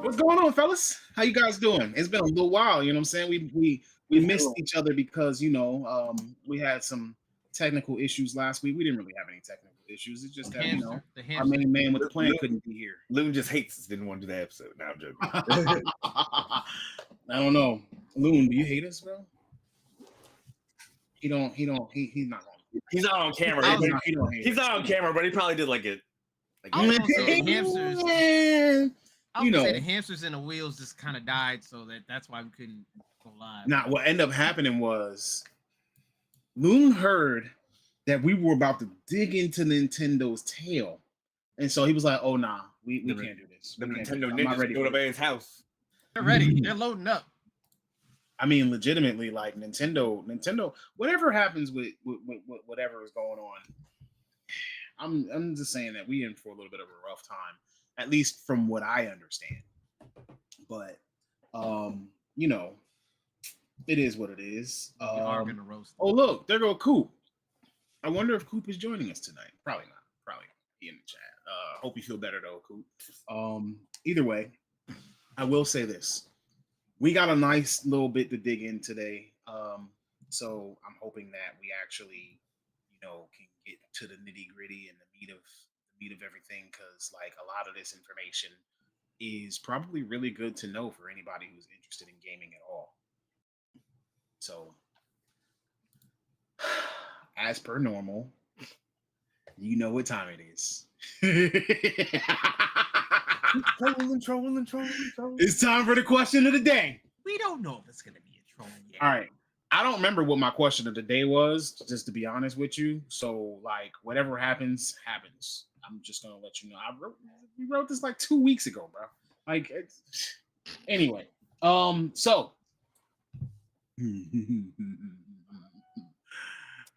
What's going on, fellas? How you guys doing? It's been a little while, you know what I'm saying? We missed each other because we had some technical issues last week. We didn't really have any technical issues. It's just that our main man with the plan couldn't be here. Loon just hates us, didn't want to do the episode. Now I'm joking. I don't know. Loon, do you hate us, bro? He's not going. He's not on camera. He's not on camera, but he probably did like it. I was gonna say hamsters. I would say the hamsters and the wheels just kind of died, so that's why we couldn't go live. Nah, what ended up happening was Loon heard that we were about to dig into Nintendo's tail, and so he was like, "Oh nah, we can't do this. The Nintendo ninjas go to man's house. They're ready. They're loading up." I mean, legitimately, like Nintendo, whatever happens with whatever is going on, I'm just saying that we in for a little bit of a rough time, at least from what I understand. But it is what it is. We are gonna roast. Oh look, there go Coop. I wonder if Coop is joining us tonight. Probably not. Probably he in the chat. Hope you feel better though, Coop. Either way, I will say this. We got a nice little bit to dig in today. So I'm hoping that we actually, can get to the nitty-gritty and the meat of everything, because like a lot of this information is probably really good to know for anybody who's interested in gaming at all. So as per normal, you know what time it is. Trolling. It's time for the question of the day. We don't know if it's going to be a troll yet. All right. I don't remember what my question of the day was, just to be honest with you. So, like, whatever happens, happens. I'm just going to let you know. We wrote this like 2 weeks ago, bro. Like, anyway. So.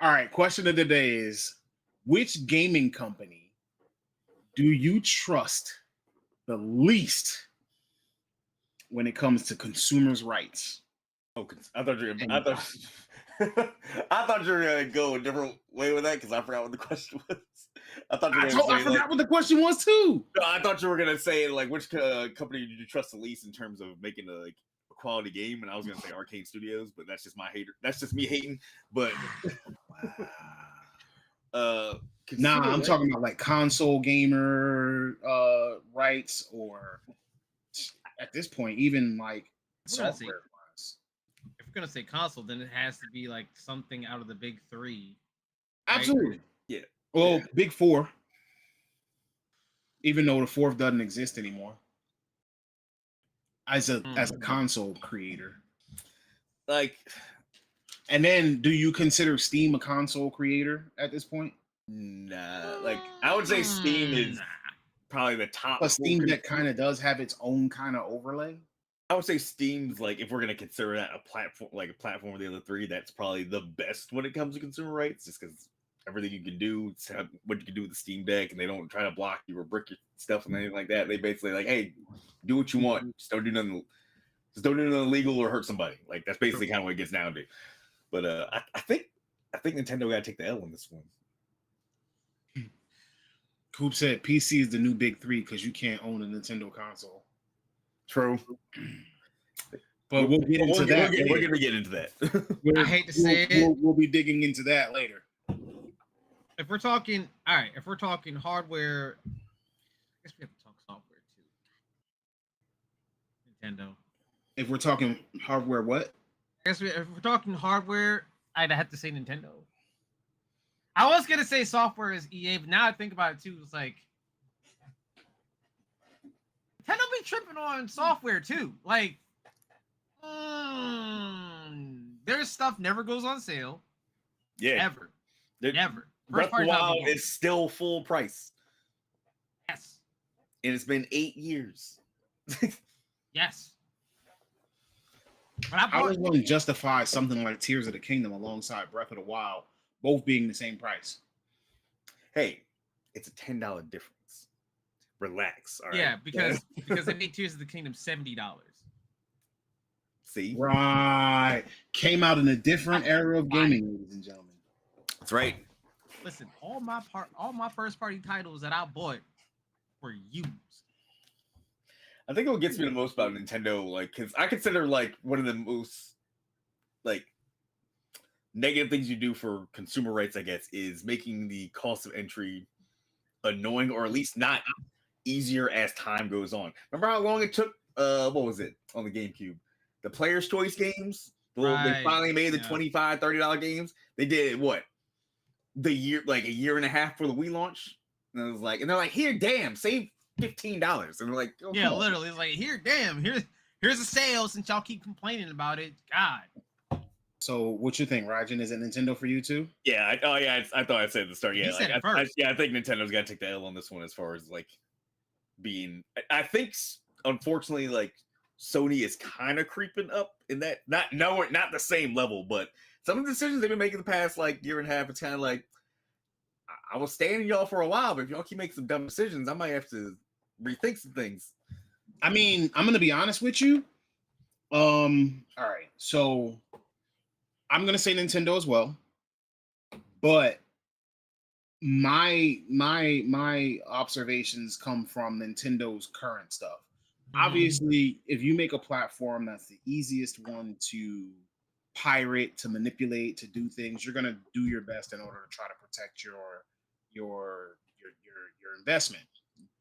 All right. Question of the day is, which gaming company do you trust the least when it comes to consumers' rights? Oh, I thought you were gonna go a different way with that because I forgot what the question was. I forgot what the question was too. No, I thought you were gonna say like which company did you trust the least in terms of making a quality game, and I was gonna say Arcade Studios, but that's just my hater. That's just me hating. But I'm talking about like console gamer rights, or at this point, even like software. If we're gonna say console, then it has to be like something out of the big three. Right? Absolutely, yeah. Well, big four, even though the fourth doesn't exist anymore. As a console creator, like, and then do you consider Steam a console creator at this point? Nah, like I would say Steam is probably the top. But Steam Deck kind of does have its own kind of overlay. I would say Steam's like, if we're gonna consider that a platform of the other three, that's probably the best when it comes to consumer rights, just because everything you can do, what you can do with the Steam Deck, and they don't try to block you or brick your stuff and anything like that. They basically like, hey, do what you want, just don't do nothing illegal or hurt somebody. Like that's basically kind of what it gets down to. But I think Nintendo got to take the L on this one. Coop said PC is the new big three because you can't own a Nintendo console. True. But we'll get into that. We're going to get into that. I hate to say it. We'll be digging into that later. If we're talking hardware, I guess we have to talk software too. Nintendo. If we're talking hardware, what? I guess if we're talking hardware, I'd have to say Nintendo. I was gonna say software is EA, but now I think about it too. It's like Nintendo be tripping on software too. Like, their stuff never goes on sale. Yeah, ever, never. Breath of the Wild is still full price. Yes, and it's been 8 years. Yes. I was going to justify something like Tears of the Kingdom alongside Breath of the Wild, both being the same price. Hey, it's a $10 difference. Relax. All right. Yeah, because they made Tears of the Kingdom $70. See? Right. Came out in a different era of gaming, ladies and gentlemen. That's right. Listen, all my first party titles that I bought were used. I think what gets me the most about Nintendo, like, because I consider like one of the most like negative things you do for consumer rights, I guess, is making the cost of entry annoying or at least not easier as time goes on. Remember how long it took? What was it on the GameCube? The Player's Choice games. They finally made the $25-$30 games. They did what? A year and a half for the Wii launch. And I was like, and they're like, here, damn, save $15. And they're like, oh, yeah, literally, it's like, here, damn, here's a sale since y'all keep complaining about it. God. So, what you think, Rajan? Is it Nintendo for you too? Yeah. I thought I said at the start. Yeah, You said it first. I think Nintendo's got to take the L on this one as far as like being. I think, unfortunately, like Sony is kind of creeping up in that. Not the same level, but some of the decisions they've been making the past like year and a half. It's kind of like I was standing y'all for a while, but if y'all keep making some dumb decisions, I might have to rethink some things. I mean, I'm gonna be honest with you. All right, so I'm gonna say Nintendo as well, but my observations come from Nintendo's current stuff. Obviously, if you make a platform that's the easiest one to pirate, to manipulate, to do things, you're gonna do your best in order to try to protect your investment.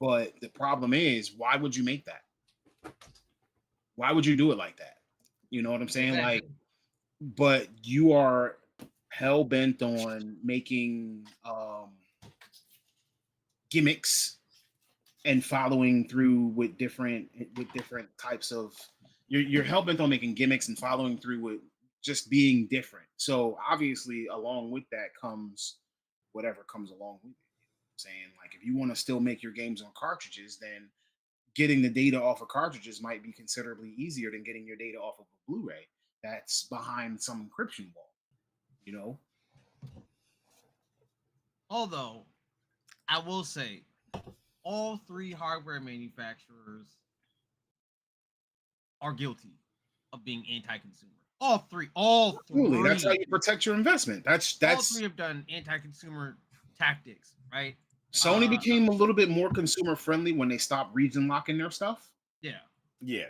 But the problem is, why would you make that? Why would you do it like that? You know what I'm saying? Exactly. Like, but you are hell bent on making gimmicks and following through with different types of you're hell bent on making gimmicks and following through with just being different. So obviously, along with that comes whatever comes along with it. Saying like, if you want to still make your games on cartridges, then getting the data off of cartridges might be considerably easier than getting your data off of a Blu-ray that's behind some encryption wall, you know. Although, I will say, all three hardware manufacturers are guilty of being anti-consumer. All three. Absolutely. That's how you protect your investment. That's all three have done anti-consumer tactics, right? Sony became a little bit more consumer friendly when they stopped region locking their stuff. Yeah.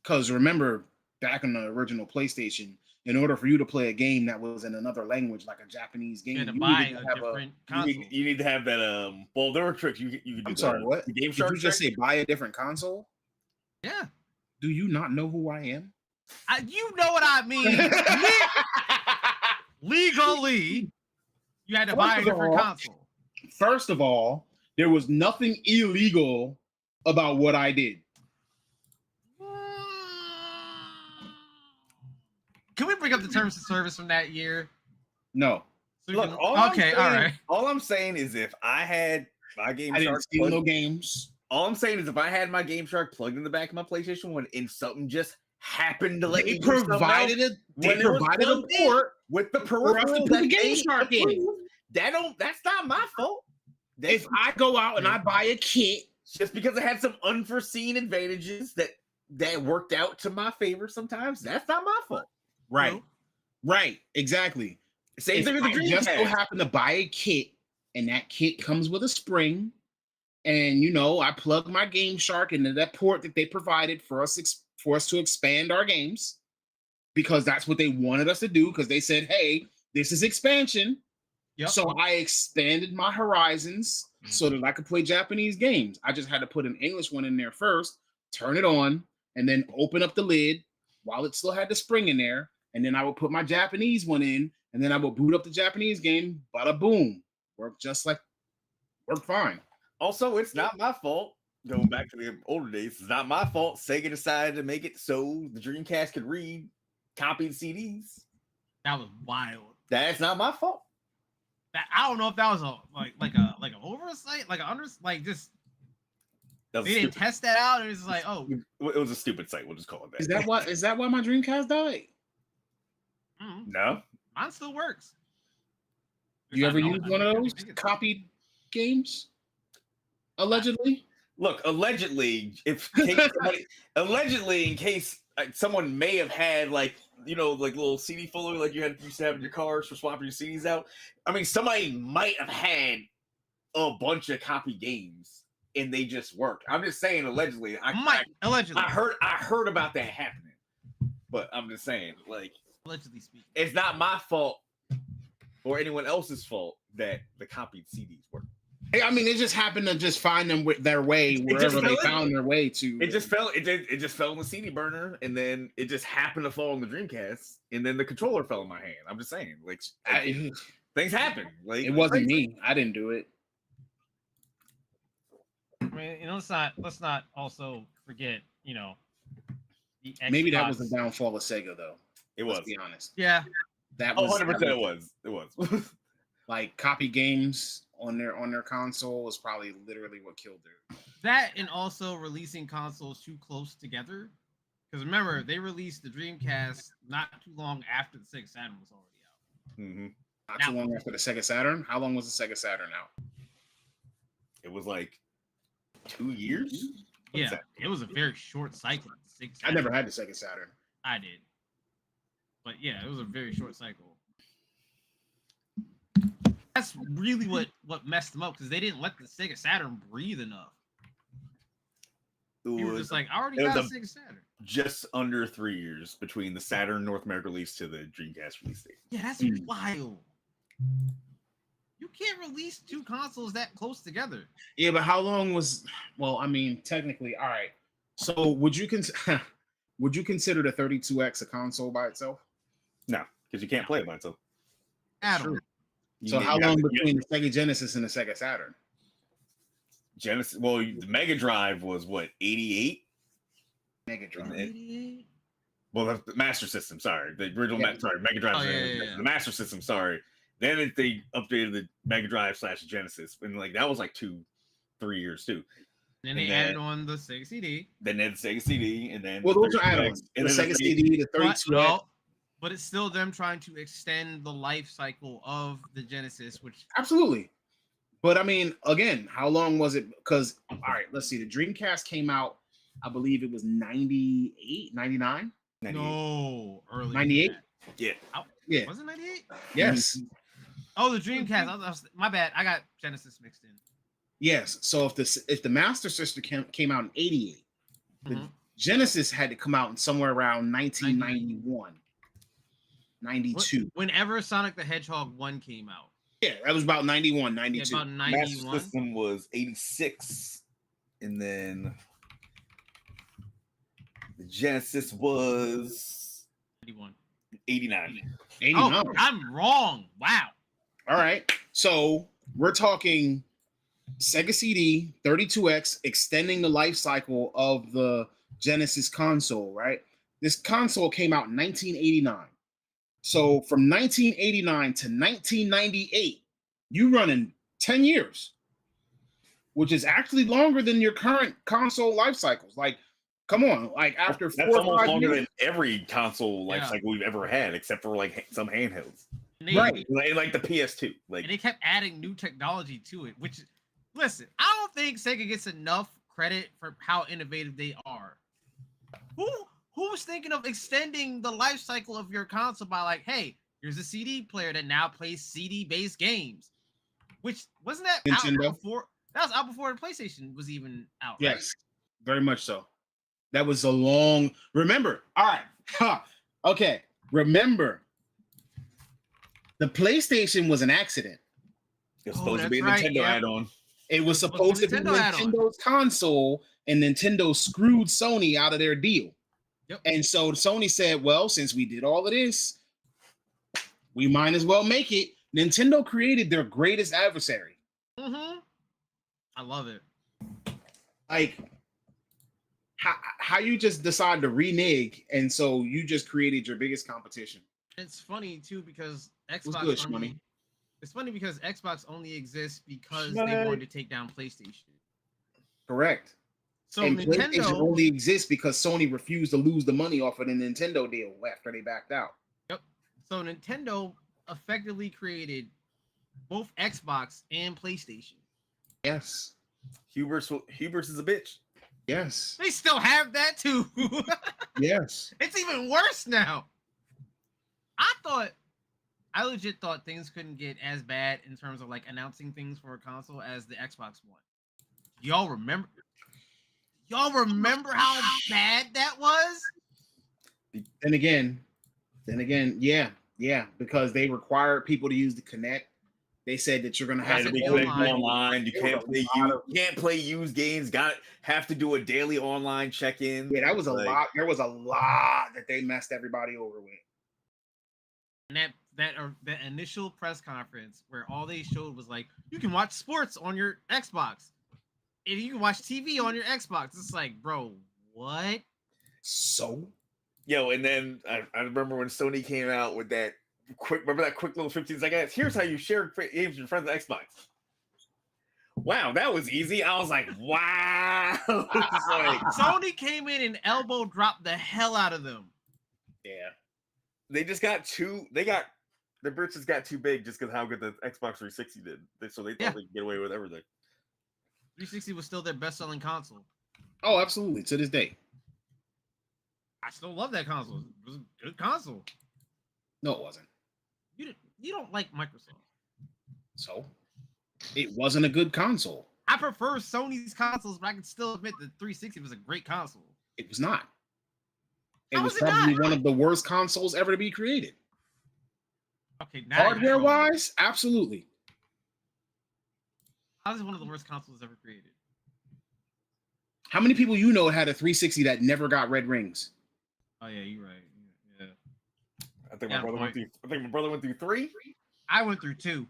Because remember, back in the original PlayStation, in order for you to play a game that was in another language, like a Japanese game, you had to buy a different console. You need to have that. Well, there were tricks. You could do. I'm sorry, what? The Game Did you just say buy a different console? Yeah. Do you not know who I am? You know what I mean. Legally, you had to buy a different console. First of all, there was nothing illegal about what I did. Can we bring up the terms of service from that year? No. So Look, all I'm saying is if I had my Game Shark plugged, no games. All I'm saying is if I had my Game Shark plugged in the back of my PlayStation 1 and something just happened to let me provided a port with the peripheral that Game Shark in. That's not my fault. If I go out and I buy a kit just because it had some unforeseen advantages that worked out to my favor sometimes, that's not my fault. Right, exactly. Same thing with the Dreamcast. Just so happen to buy a kit, and that kit comes with a spring, and I plug my Game Shark into that port that they provided for us to expand our games, because that's what they wanted us to do. Because they said, "Hey, this is expansion." Yep. So I expanded my horizons so that I could play Japanese games. I just had to put an English one in there first, turn it on, and then open up the lid while it still had the spring in there. And then I would put my Japanese one in, and then I would boot up the Japanese game. Bada boom. Worked fine. Also, it's not my fault. Going back to the older days, it's not my fault. Sega decided to make it so the Dreamcast could read copied CDs. That was wild. That's not my fault. I don't know if that was an oversight, they didn't test that out. It was like, oh, it was a stupid site. We'll just call it that. Is that why my Dreamcast died? Mm-hmm. No, mine still works. You ever use one of those copied games? Allegedly. Look, allegedly, in case someone may have had like little CD folder like you used to have in your cars for swapping your CDs out. I mean, somebody might have had a bunch of copy games and they just work. I'm just saying, allegedly. Allegedly. I heard about that happening, but I'm just saying, like, allegedly speaking, it's not my fault or anyone else's fault that the copied CDs work. I mean, it just happened to just find them their way wherever they found their way to. It just fell in the CD burner, and then it just happened to fall on the Dreamcast, and then the controller fell in my hand. I'm just saying, like, things happen. Like, it wasn't me. I didn't do it. I mean, let's not also forget, the Xbox. Maybe that was the downfall of Sega, though. It was. Let's be honest. Yeah. That was 100%. It was. Like, copy games on their console was probably literally what killed her. That, and also releasing consoles too close together. Because remember, they released the Dreamcast not too long after the Sega Saturn was already out. Mm-hmm. Not too long after the Sega Saturn. How long was the Sega Saturn out? It was like 2 years. Yeah, it was a very short cycle. I never had the Sega Saturn. I did, but yeah, it was a very short cycle. That's really what messed them up, because they didn't let the Sega Saturn breathe enough. They were just like, I already got a Sega Saturn. Just under 3 years between the Saturn North America release to the Dreamcast release date. Yeah, that's wild. You can't release two consoles that close together. Yeah, but how long was? Well, I mean, technically, all right. So, would you consider the 32X a console by itself? No, because you can't play it by itself. Adam. So, how long between the Sega Genesis and the Sega Saturn? Genesis. Well, the Mega Drive was what, 88? Mega Drive. 88? Well, the Master System. Sorry, the original. Mega Drive. Oh, yeah. The Master System. Sorry. Then they updated the Mega Drive / Genesis, and like that was like 2-3 years too. Then they added on the Sega CD. Then they had the Sega CD, and then those are add-ons. The Sega CD, the 32X. But it's still them trying to extend the life cycle of the Genesis, which absolutely. But I mean, again, how long was it? Because all right, let's see. The Dreamcast came out, I believe it was 98, 99? No, early 98. Yeah. Yeah. Was it 98? Yes. Oh, the Dreamcast. My bad. I got Genesis mixed in. Yes. So if the Master System came out in 88, the Genesis had to come out in somewhere around 1991, 92. Whenever Sonic the Hedgehog 1 came out. Yeah, that was about 91, 92. Yeah, about 91. Master System was 86, and then the Genesis was 89. Oh, I'm wrong. Wow. All right. So we're talking Sega CD, 32X, extending the life cycle of the Genesis console, right? This console came out in 1989. So from 1989 to 1998, you running 10 years, which is actually longer than your current console life cycles. Like, come on, like after that's 4 or almost 5 longer years, than every console life cycle we've ever had, except for like some handhelds, right? Like the PS2. Like, and they kept adding new technology to it. Which, listen, I don't think Sega gets enough credit for how innovative they are. Who was thinking of extending the life cycle of your console by like, hey, here's a CD player that now plays CD-based games? Which wasn't that Nintendo? out before? That was out before the PlayStation was even out. Yes, right? very much so. That was a long. Remember, all right, okay. Remember, the PlayStation was an accident. It's supposed to be a Nintendo add-on. It was supposed to be Nintendo's console, and Nintendo screwed Sony out of their deal. Yep. And so Sony said, well, since we did all of this, we might as well make it. Nintendo created their greatest adversary. Mm-hmm. I love it. Like, how you just decide to renege, and so you just created your biggest competition. It's funny, too, because Xbox good, money. It's funny because Xbox only exists because they wanted to take down PlayStation. Correct. So and Nintendo PlayStation only exists because Sony refused to lose the money off of the Nintendo deal after they backed out. Yep. So Nintendo effectively created both Xbox and PlayStation. Yes. Hubris is a bitch. Yes. They still have that too. Yes. It's even worse now. I legit thought things couldn't get as bad in terms of like announcing things for a console as the Xbox One. Y'all remember? Y'all remember how bad that was? Then again, yeah, because they required people to use the Connect. They said that you're gonna have Had to to be go online. You There was can't a play lot of- you can't play used games. Have to do a daily online check-in. Yeah, that was a Like, lot. There was a lot that they messed everybody over with. And that initial press conference where all they showed was like, you can watch sports on your Xbox, and you can watch TV on your Xbox. It's like, bro, what? So Yo, and then I remember when Sony came out with that quick little 15 seconds. Here's how you share games with your friends on Xbox. Wow, that was easy. I was like, wow. It's like, Sony came in and elbow dropped the hell out of them. yeah, they just got the britches got too big just because how good the Xbox 360 did. So they thought they could get away with everything. 360 was still their best-selling console. oh, absolutely, to this day. I still love that console. It was a good console. No, it wasn't. You don't like Microsoft. So it wasn't a good console. I prefer Sony's consoles, but I can still admit that 360 was a great console. It was not. It How was was it probably not? one of the worst consoles ever to be created. Okay, now Hardware wise, absolutely. how is it one of the worst consoles ever created? How many people you know had a 360 that never got red rings? Oh yeah, you're right. Yeah. I think Yeah, my brother point. went through 3. I went through 2.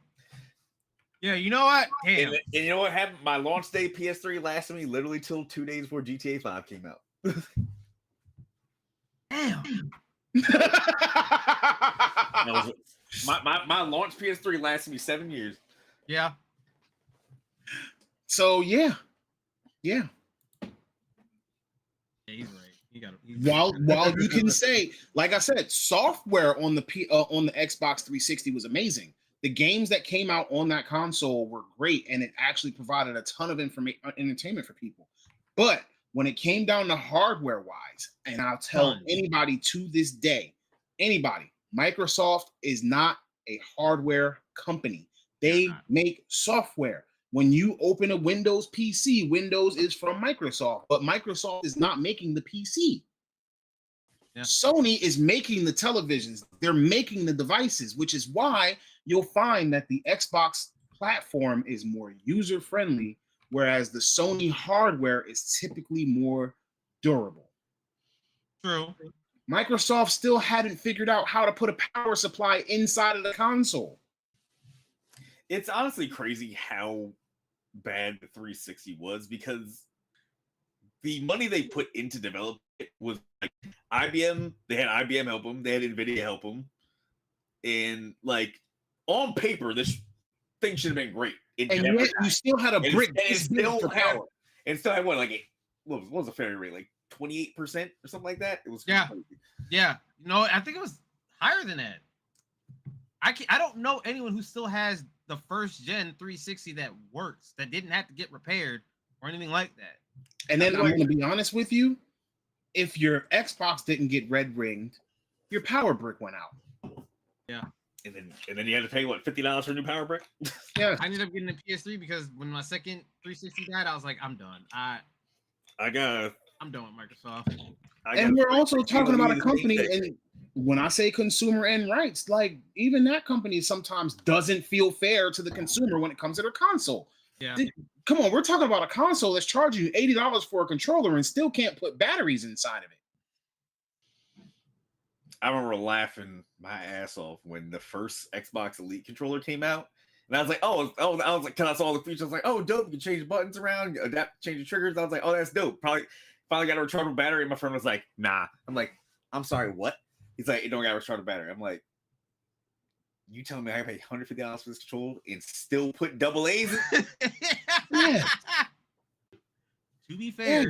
Yeah, you know what? Damn. And you know what happened? My launch day PS3 lasted me literally till 2 days before GTA 5 came out. Damn. My launch PS3 lasted me 7 years. Yeah. So yeah. Yeah, he's right. While you can say, like I said, software on the Xbox 360 was amazing. The games that came out on that console were great, and it actually provided a ton of entertainment for people. But when it came down to hardware wise, and I'll tell anybody to this day, Microsoft is not a hardware company. They make software. When you open a Windows PC, Windows is from Microsoft, but Microsoft is not making the PC. Yeah. Sony is making the televisions. They're making the devices, which is why you'll find that the Xbox platform is more user-friendly, whereas the Sony hardware is typically more durable. True. Microsoft still hadn't figured out how to put a power supply inside of the console. It's honestly crazy how bad the 360 was, because the money they put into developing it was like IBM. They had IBM help them. They had NVIDIA help them. And like on paper, this thing should have been great. And yet you still had a brick. And still had what, like what was the failure rate? Like 28% or something like that. It was crazy. Yeah. No, I think it was higher than that. I don't know anyone who still has the first gen 360 that works, that didn't have to get repaired or anything like that. And then I'm going to be honest with you. If your Xbox didn't get red ringed, your power brick went out. Yeah. And then you had to pay what, $50 for a new power brick? Yeah. I ended up getting a PS3 because when my second 360 died, I was like, I'm done. I'm done with Microsoft. And we're also talking about a company, and when I say consumer end rights, like even that company sometimes doesn't feel fair to the consumer when it comes to their console. Yeah. Come on, we're talking about a console that's charging you $80 for a controller and still can't put batteries inside of it. I remember laughing my ass off when the first Xbox Elite controller came out. And I was like, I was like, I saw all the features. I was like, oh, dope. You can change the buttons around, change the triggers. I was like, oh, that's dope. Finally got a rechargeable battery. And my friend was like, nah. I'm like, I'm sorry, what? He's like, it don't got a rechargeable battery. I'm like, you telling me I pay $150 for this controller and still put double A's in? Yeah. To be fair,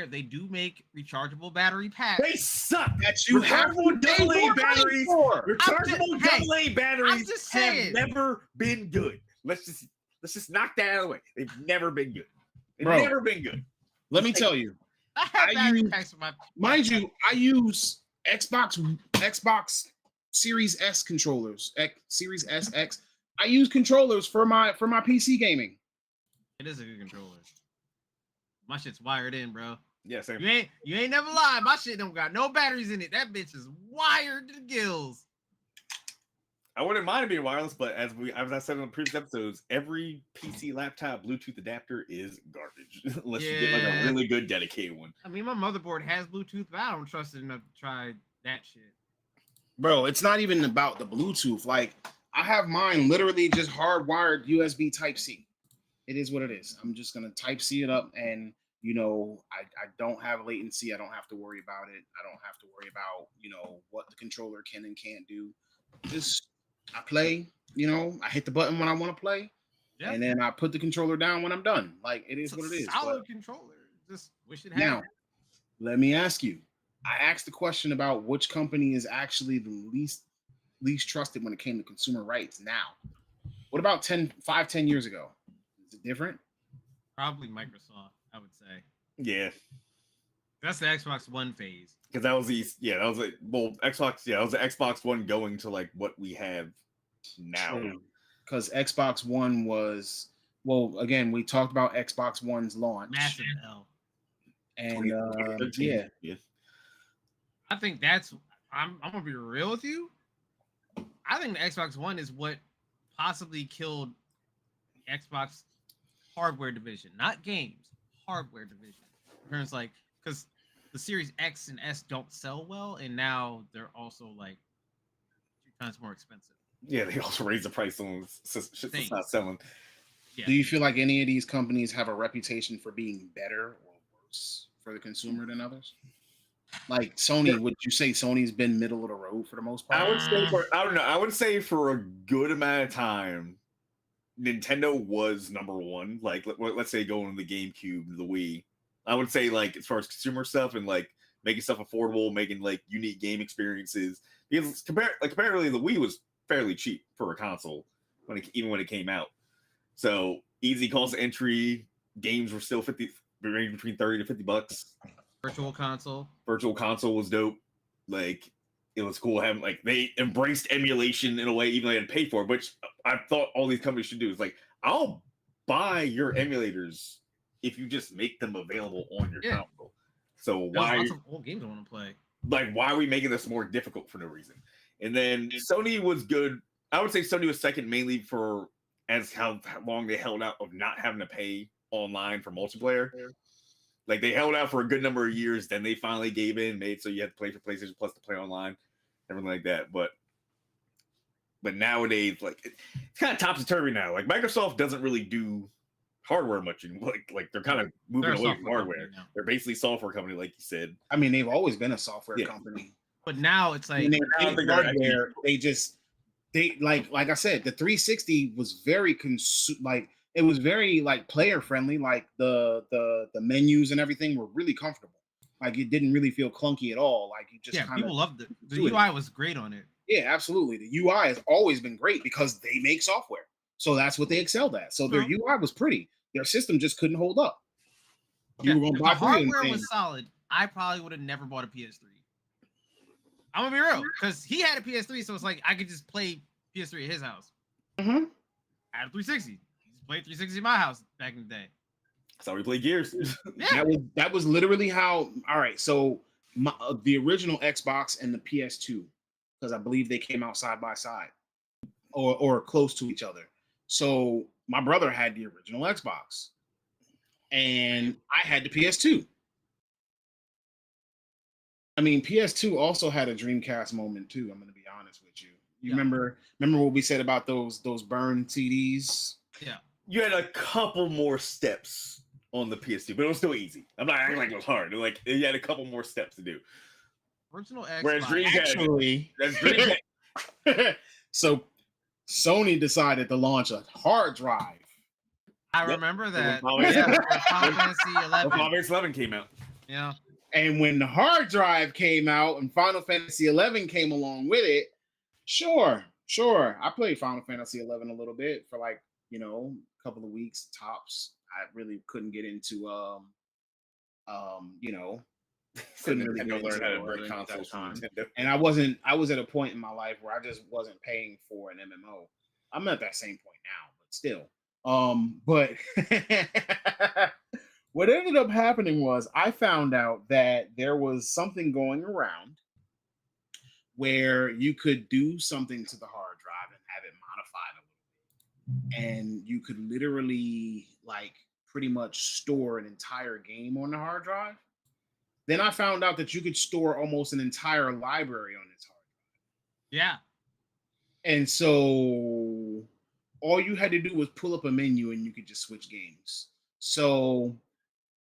they do make rechargeable battery packs. They suck. That you have double A batteries. Rechargeable double A batteries have never been good. Let's just knock that out of the way. They've never been good. Never been good. Let me tell you. I use Xbox Series S controllers, Series SX. I use controllers for my PC gaming. It is a good controller. My shit's wired in, bro. Yeah, same. You ain't never lied. My shit don't got no batteries in it. That bitch is wired to the gills. I wouldn't mind it being wireless, but as I said in the previous episodes, every PC laptop Bluetooth adapter is garbage unless you get like a really good dedicated one. I mean, my motherboard has Bluetooth, but I don't trust it enough to try that shit. Bro, it's not even about the Bluetooth. Like, I have mine literally just hardwired USB Type-C. It is what it is. I'm just gonna Type-C it up, and I don't have latency. I don't have to worry about it. I don't have to worry about what the controller can and can't do. Just I play. I hit the button when I want to play, and then I put the controller down when I'm done. Like, it is what it is. Solid controller. Just wish it had. Now, let me ask you. I asked the question about which company is actually the least trusted when it came to consumer rights. Now, what about 10 years ago? Is it different? Probably Microsoft, I would say. Yeah. That's the Xbox One phase. Because that was Xbox, that was the Xbox One going to like what we have now. Because Xbox One was, again, we talked about Xbox One's launch. Massive L. And yeah. I think I'm gonna be real with you. I think the Xbox One is what possibly killed Xbox hardware division, not games, hardware division. In terms like, because the Series X and S don't sell well, and now they're also like 2 times more expensive. Yeah, they also raised the price on shit that's not selling. Yeah. Do you feel like any of these companies have a reputation for being better or worse for the consumer than others? Like Sony, would you say Sony's been middle of the road for the most part? I would say for a good amount of time, Nintendo was number one. Like, let's say going to the GameCube, the Wii. I would say, like, as far as consumer stuff and like making stuff affordable, making like unique game experiences. Because comparatively, the Wii was fairly cheap for a console even when it came out. So easy cost of entry, games were still ranging between $30 to $50. Virtual console was dope. Like, it was cool having, like, they embraced emulation in a way, even though they had to pay for it, which I thought all these companies should do. Is like, I'll buy your emulators if you just make them available on your console. So why lots of old games I want to play? Like, why are we making this more difficult for no reason? And then Sony was good. I would say Sony was second mainly for how long they held out of not having to pay online for multiplayer. Like, they held out for a good number of years, then they finally gave in, made so you had to play for PlayStation Plus to play online, everything like that. But nowadays, like, it's kind of topsy-turvy now. Like, Microsoft doesn't really do hardware much anymore. Like they're kind of moving away from hardware. They're basically a software company, like you said. I mean, they've always been a software company. But now it's like hardware, they like I said, the 360 was very it was very like player friendly. Like the menus and everything were really comfortable. Like, it didn't really feel clunky at all. Like, you just people loved it. The UI was great on it. Yeah, absolutely. The UI has always been great because they make software, so that's what they excelled at. So their UI was pretty. Their system just couldn't hold up. You were going to buy hardware was solid. I probably would have never bought a PS3. I'm gonna be real, because he had a PS3, so it's like I could just play PS3 at his house. Mm-hmm. I had a 360. He just played 360 in my house back in the day. That's how we played Gears. Yeah. That was literally how. All right, so the original Xbox and the PS2, because I believe they came out side by side, or close to each other. So my brother had the original Xbox, and I had the PS2. I mean, PS2 also had a Dreamcast moment too. I'm going to be honest with you. Remember what we said about those burn CDs? Yeah. You had a couple more steps on the PS2, but it was still easy. I'm not acting like it was hard. Like, you had a couple more steps to do. Original Xbox. Whereas Dreamcast, so Sony decided to launch a hard drive. I remember that. Final Fantasy 11. Final Fantasy 11 came out. Yeah. And when the hard drive came out and Final Fantasy 11 came along with it, sure. I played Final Fantasy 11 a little bit for like, a couple of weeks tops. I really couldn't get into, couldn't really learn how to break consoles from Nintendo. And I was at a point in my life where I just wasn't paying for an MMO. I'm at that same point now, but still, But what ended up happening was I found out that there was something going around where you could do something to the hard drive and have it modified a little bit. And you could literally like pretty much store an entire game on the hard drive. Then I found out that you could store almost an entire library on this hard drive. Yeah. And so all you had to do was pull up a menu and you could just switch games. So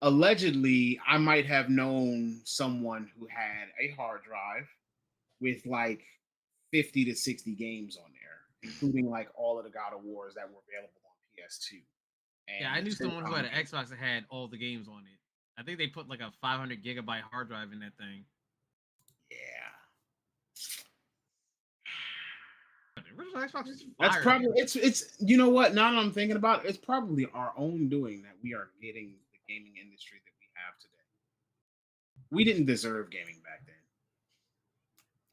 allegedly, I might have known someone who had a hard drive with like 50 to 60 games on there, including like all of the God of Wars that were available on PS2. And Yeah, I knew someone who had an Xbox that had all the games on it. I think they put like a 500 gigabyte hard drive in that thing. Yeah. The original Xbox is That's fire, probably man. it's you know what? Now that I'm thinking about it, it's probably our own doing that we are getting the gaming industry that we have today. We didn't deserve gaming back then.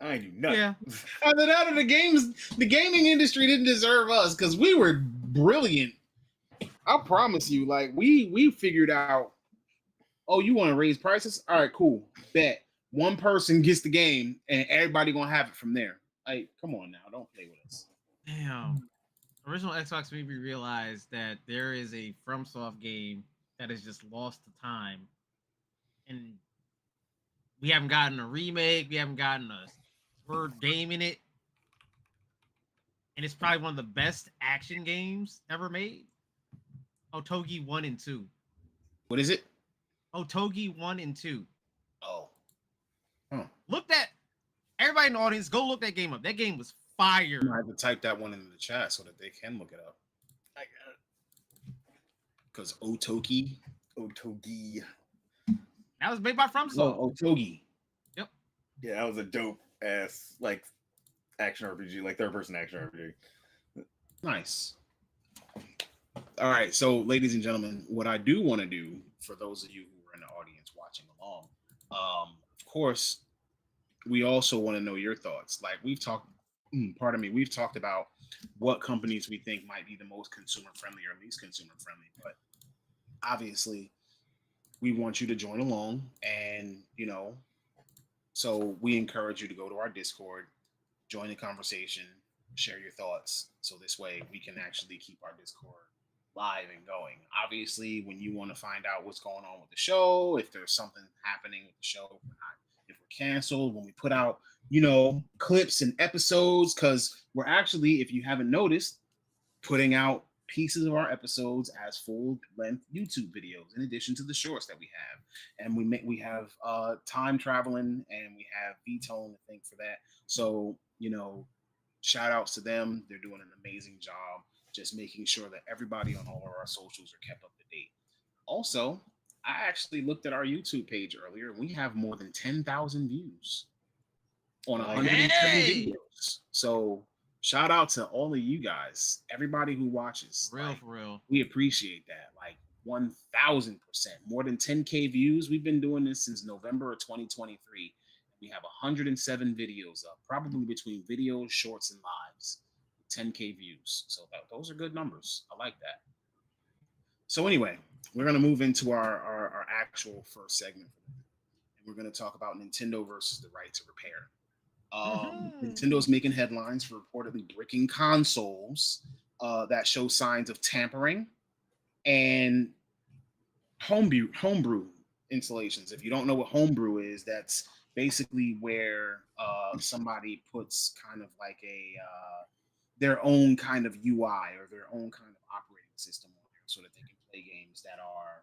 I do not. Yeah. Either that or the gaming industry didn't deserve us because we were brilliant. I promise you, like we figured out, oh, you want to raise prices? All right, cool. Bet. One person gets the game and everybody gonna have it from there. Like, come on now, don't play with us. Damn. Original Xbox made me realize that there is a FromSoft game that has just lost the time. And we haven't gotten a remake, we haven't gotten a third game in it. And it's probably one of the best action games ever made. Otogi 1 and 2. What is it? Otogi 1 and 2. Oh. Huh. Look that. Everybody in the audience, go look that game up. That game was fire. I have to type that one into the chat so that they can look it up. I got it. Because Otogi. That was made by FromSoft. Oh, Otogi. Yep. Yeah, that was a dope ass like action RPG, like third person action RPG. Nice. All right, so ladies and gentlemen, what I do want to do for those of you who are in the audience watching along, of course, we also want to know your thoughts. Like we've talked about what companies we think might be the most consumer friendly or least consumer friendly, but obviously we want you to join along, and so we encourage you to go to our Discord, join the conversation, share your thoughts, so this way we can actually keep our Discord live and going. Obviously, when you want to find out what's going on with the show, if there's something happening with the show, if we're canceled, when we put out, clips and episodes, because we're actually, if you haven't noticed, putting out pieces of our episodes as full-length YouTube videos in addition to the shorts that we have. And we have time traveling, and we have V-Tone to thank for that. So, shout outs to them. They're doing an amazing job just making sure that everybody on all of our socials are kept up to date. Also, I actually looked at our YouTube page earlier, and we have more than 10,000 views on 107 videos. So shout out to all of you guys, everybody who watches. For real. We appreciate that. Like 1,000%. More than 10K views. We've been doing this since November of 2023. We have 107 videos up, probably between videos, shorts, and lives. 10K views. So those are good numbers. I like that. So anyway, we're going to move into our actual first segment. And we're going to talk about Nintendo versus the right to repair. Nintendo's making headlines for reportedly bricking consoles that show signs of tampering and homebrew installations. If you don't know what homebrew is, that's basically where somebody puts kind of like their own kind of UI or their own kind of operating system on there so that they can play games that are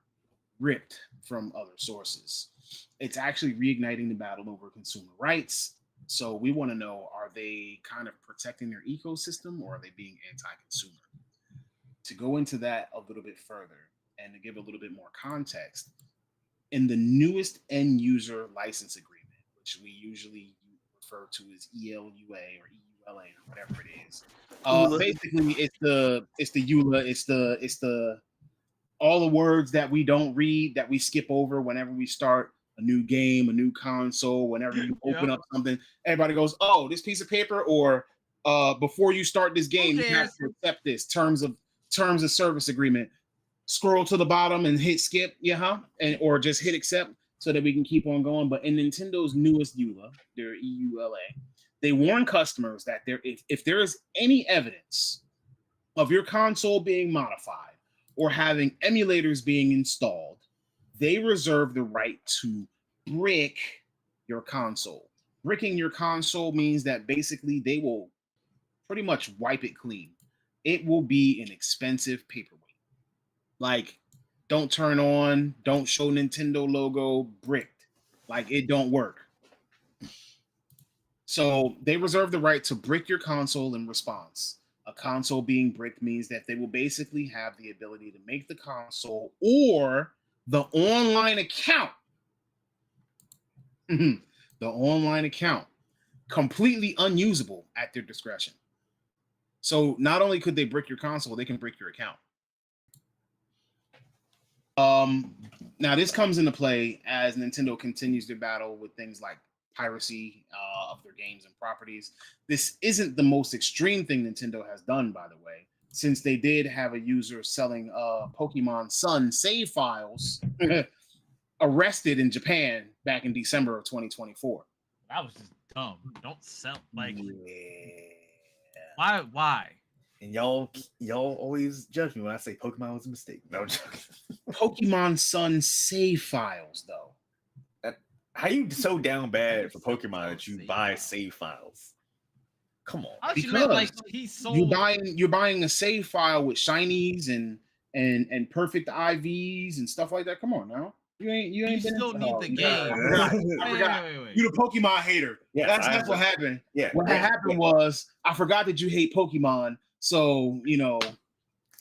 ripped from other sources. It's actually reigniting the battle over consumer rights. So we want to know, are they kind of protecting their ecosystem, or are they being anti-consumer? To go into that a little bit further and to give a little bit more context, in the newest end user license agreement, which we usually refer to as ELUA or EULA or whatever it is, basically it's the EULA, it's the all the words that we don't read, that we skip over whenever we start a new game, a new console, whenever you open up something, everybody goes, oh, this piece of paper, or before you start this game, you have to accept this terms of terms of service agreement. Scroll to the bottom and hit skip, and or just hit accept so that we can keep on going. But in Nintendo's newest EULA, their EULA, they warn customers that if there is any evidence of your console being modified or having emulators being installed, they reserve the right to brick your console. Bricking your console means that basically they will pretty much wipe it clean. It will be an expensive paperweight. Like, don't turn on, don't show Nintendo logo, bricked. Like, it don't work. So they reserve the right to brick your console in response. A console being bricked means that they will basically have the ability to make the console or the online account, the online account, completely unusable at their discretion. So not only could they brick your console, they can brick your account. Now this comes into play as Nintendo continues their battle with things like piracy of their games and properties. This isn't the most extreme thing Nintendo has done, by the way, since they did have a user selling Pokemon-style save files arrested in Japan back in December of 2024. That was just dumb. Don't sell like yeah. Why? And y'all always judge me when I say Pokemon was a mistake. No, I'm joking. Pokemon-style save files, though. How you so down bad for Pokemon that you Save buy files. save files? Come on. I thought you meant like Because he sold. You're buying a save file with shinies and perfect IVs and stuff like that. Come on now. You ain't been still into- need oh, the yeah. game. I forgot. Wait. You the Pokemon hater. Yes, That's what happened. Yeah. What happened was I forgot that you hate Pokemon. So,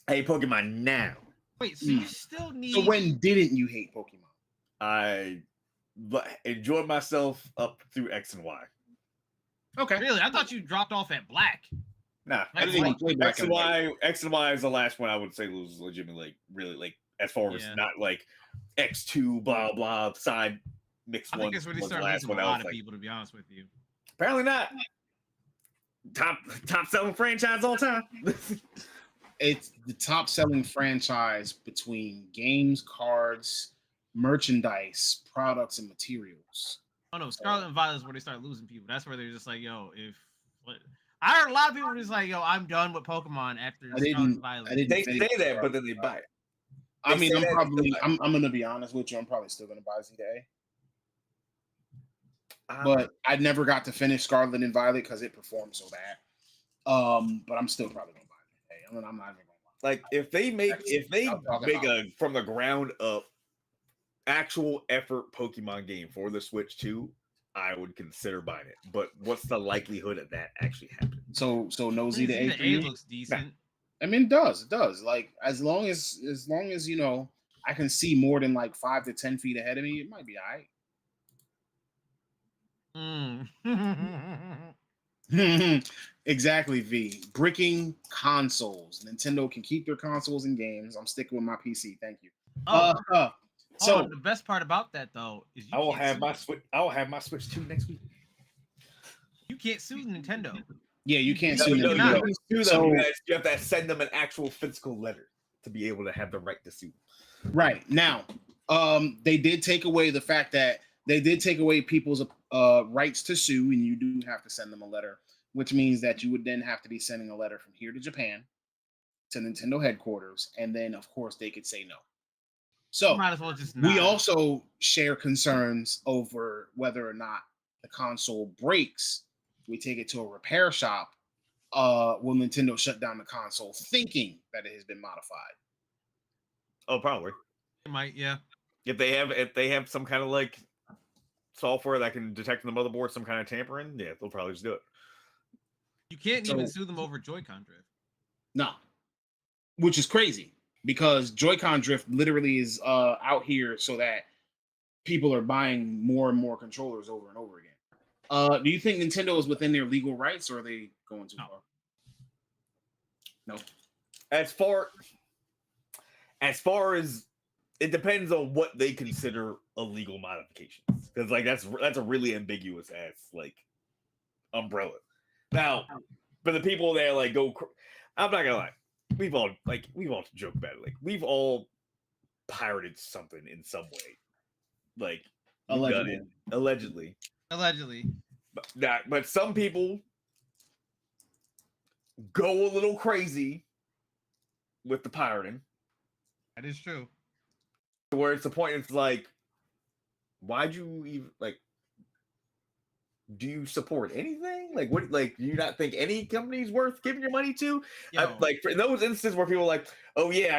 Hey, Pokemon now. Wait, so you still need. so when didn't you hate Pokemon? I enjoyed myself up through X and Y. Okay. Really? I thought you dropped off at black. Nah, I didn't even play Black X and Y. X and Y is the last one I would say was legitimately really as far as Yeah. not like X2 blah blah side mixed I one. think it's really was the started last losing one a I lot was of like, people, to be honest with you. apparently not. Top selling franchise all time. It's the top selling franchise between games, cards, merchandise, products, and materials. Oh no, Scarlet and Violet is where they start losing people. That's where they're just like, yo, I heard a lot of people just like, yo, I'm done with Pokemon after I Scarlet didn't- and Violet. I didn't They finish say that, Scarlet but then they and buy Violet. it. I They mean, say I'm that, probably but- I'm gonna be honest with you. I'm probably still gonna buy ZA. Ah, But I never got to finish Scarlet and Violet because it performed so bad. But I'm still probably gonna buy it. I'm not even gonna lie. like if they make I'll talk make about a from the ground up actual effort Pokemon game for the Switch 2, I would consider buying it. But what's the likelihood of that actually happening? So no I Z think to A the for A you? looks decent. I mean, it does. Like as long as I can see more than like 5 to 10 feet ahead of me, it might be all Mm. right. Exactly, V. Bricking consoles. Nintendo can keep their consoles and games. I'm sticking with my PC. Thank you. Oh, So the best part about that though is you I will can't have sue- my Switch. I will have my Switch 2 next week. you can't sue Nintendo. yeah, you can't No, sue you Nintendo. cannot. You can sue them. So- You have to send them an actual physical letter to be able to have the right to sue. Right now, they did take away the fact that they did take away people's rights to sue, and you do have to send them a letter, which means that you would then have to be sending a letter from here to Japan to Nintendo headquarters, and then of course they could say no. So You might as well just we not. also share concerns over whether or not the console breaks. We take it to a repair shop. Will Nintendo shut down the console, thinking that it has been modified? Oh, probably. It might, yeah. If they have some kind of like software that can detect in the motherboard some kind of tampering, yeah, they'll probably just do it. You can't even So- sue them over Joy-Con drift. No, which is crazy because Joy-Con drift literally is out here so that people are buying more and more controllers over and over again. Do you think Nintendo is within their legal rights, or are they going too No. far? No. As far as it depends on what they consider illegal modifications, because like that's a really ambiguous ass like umbrella. Now, for the people that like I'm not gonna lie, we've all joked about it. Like we've all pirated something in some way. Like allegedly. But some people go a little crazy with the pirating. That is true. Where it's the point, it's like, why'd you even like? Do you support anything? Like, what? Like, do you not think any company's worth giving your money to? Like, in those instances where people are like, oh yeah,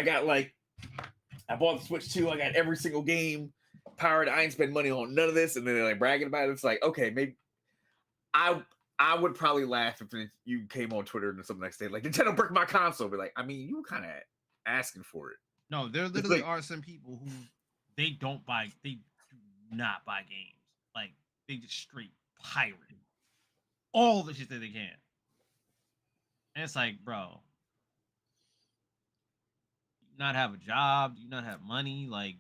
I bought the Switch 2, I got every single game pirated. I ain't spend money on none of this, and then they're like bragging about it. It's like, okay, maybe I would probably laugh if you came on Twitter and something next day like, Nintendo bricked my console. Be like, I mean, you were kind of asking for it. No, there literally are some people who they do not buy games. Like they just straight pirate all the shit that they can. And it's like, bro, you not have a job, you not have money, like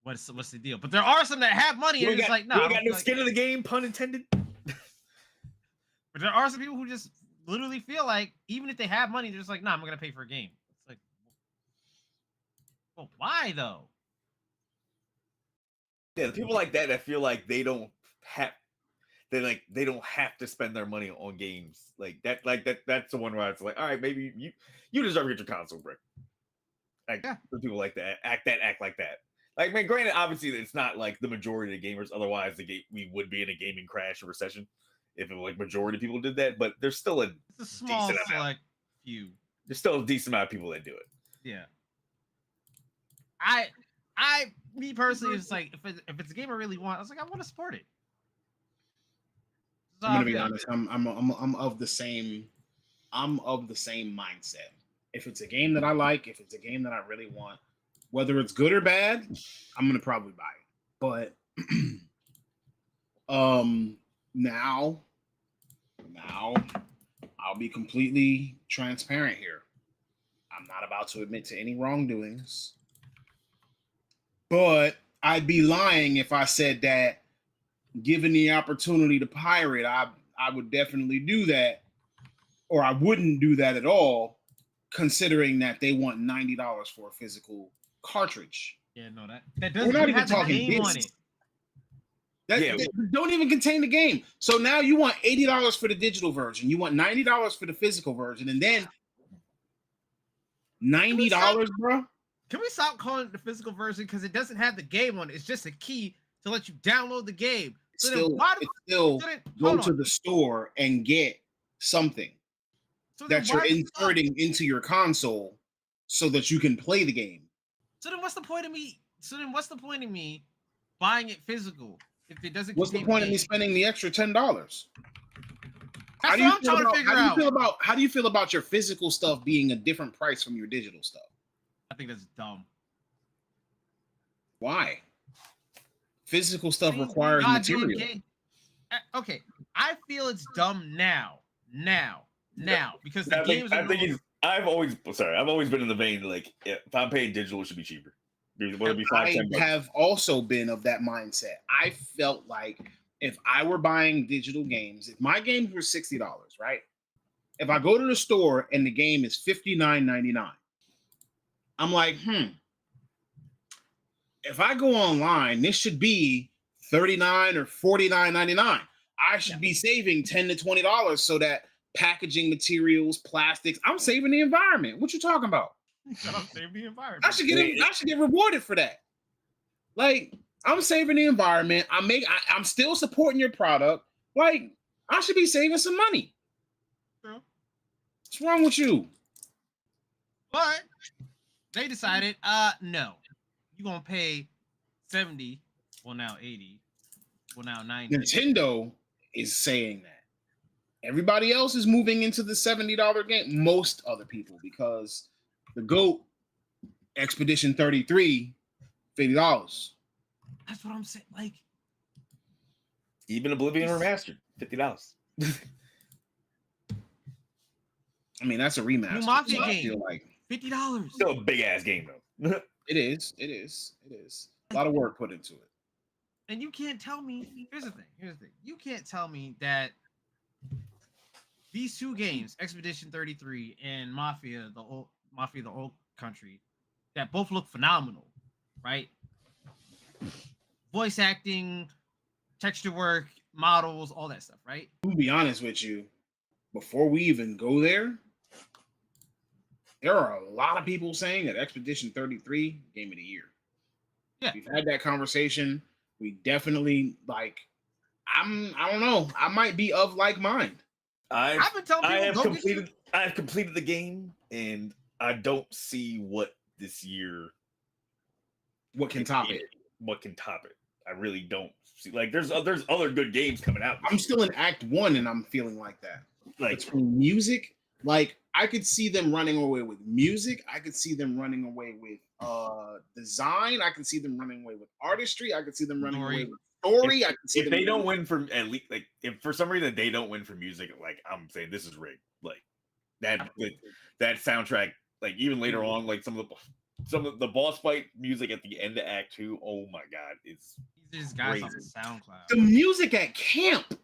what's the deal? But there are some that have money and it's like, no, you got no skin in the game, pun intended. But there are some people who just literally feel like even if they have money, they're just like, nah, I'm gonna pay for a game. It's like, well, why though? Yeah, the people like that feel like they don't have to spend their money on games that's the one where it's like, all right, maybe you deserve to get your console brick. Like the people like that act like that. Like, man, granted, obviously it's not like the majority of the gamers. Otherwise, we would be in a gaming crash or recession if like majority of people did that. But there's still a small select few. There's still a decent amount of people that do it. Yeah. Me personally, it's like if it's a game I really want, I was like, I want to support it. I'm gonna be honest. I'm of the same mindset. If it's a game that I like, if it's a game that I really want, whether it's good or bad, I'm gonna probably buy it. But now I'll be completely transparent here. I'm not about to admit to any wrongdoings, but I'd be lying if I said that given the opportunity to pirate, I would definitely do that, or I wouldn't do that at all, considering that they want $90 for a physical cartridge. Yeah, no, that doesn't. We're not even talking game on it. That don't even contain the game. So now you want $80 for the digital version, you want $90 for the physical version, and then $90, bro. Can we stop calling it the physical version because it doesn't have the game on it? It's just a key to let you download the game. So still go to the store and get something that you're inserting into your console so that you can play the game. So then what's the point of me? Buying it physical if it doesn't? What's the point of me spending the extra $10? How do you feel about your physical stuff being a different price from your digital stuff? I think that's dumb. Why? Physical stuff requires material. Okay, I feel it's dumb now because the games. I've always been in the vein like if I'm paying digital, it should be cheaper. I have also been of that mindset. I felt like if I were buying digital games, if my games were $60, right? If I go to the store and the game is $59.99, I'm like, if I go online, this should be $39 or $49.99. I should be saving $10 to $20 so that packaging materials, plastics, I'm saving the environment. What you talking about? I'm saving the environment. I should get rewarded for that. Like, I'm saving the environment. I'm still supporting your product. Like, I should be saving some money. True. What's wrong with you? But they decided, no. You're gonna pay 70, well now 80, well now 90. Nintendo is saying that. Everybody else is moving into the $70 game. Most other people, because the GOAT Expedition 33, $50. That's what I'm saying. Like, even Oblivion Remastered, $50. I mean, that's a remaster. New Mafia game. I feel like $50. Still a big ass game though. It is. A lot of work put into it. And you can't tell me. Here's the thing. You can't tell me that these two games, Expedition 33 and Mafia the Old Country, that both look phenomenal, right? Voice acting, texture work, models, all that stuff, right? To be honest with you, before we even go there are a lot of people saying that Expedition 33 Game of the Year. Yeah. We've had that conversation. We definitely I don't know. I might be of like mind. I've been telling people I have completed the game, and I don't see what this year What can top it? What can top it? I really don't see. Like, there's other good games coming out. I'm still in Act 1, and I'm feeling like that. Like, between music, like I could see them running away with music. I could see them running away with design. I could see them running away with artistry. I could see them running away with story. I could see if they don't win for at least, like, if for some reason they don't win for music, like, I'm saying this is rigged. Like that soundtrack, like, even later on, like some of the boss fight music at the end of Act 2. Oh my god, it's these guys on SoundCloud. The music at camp.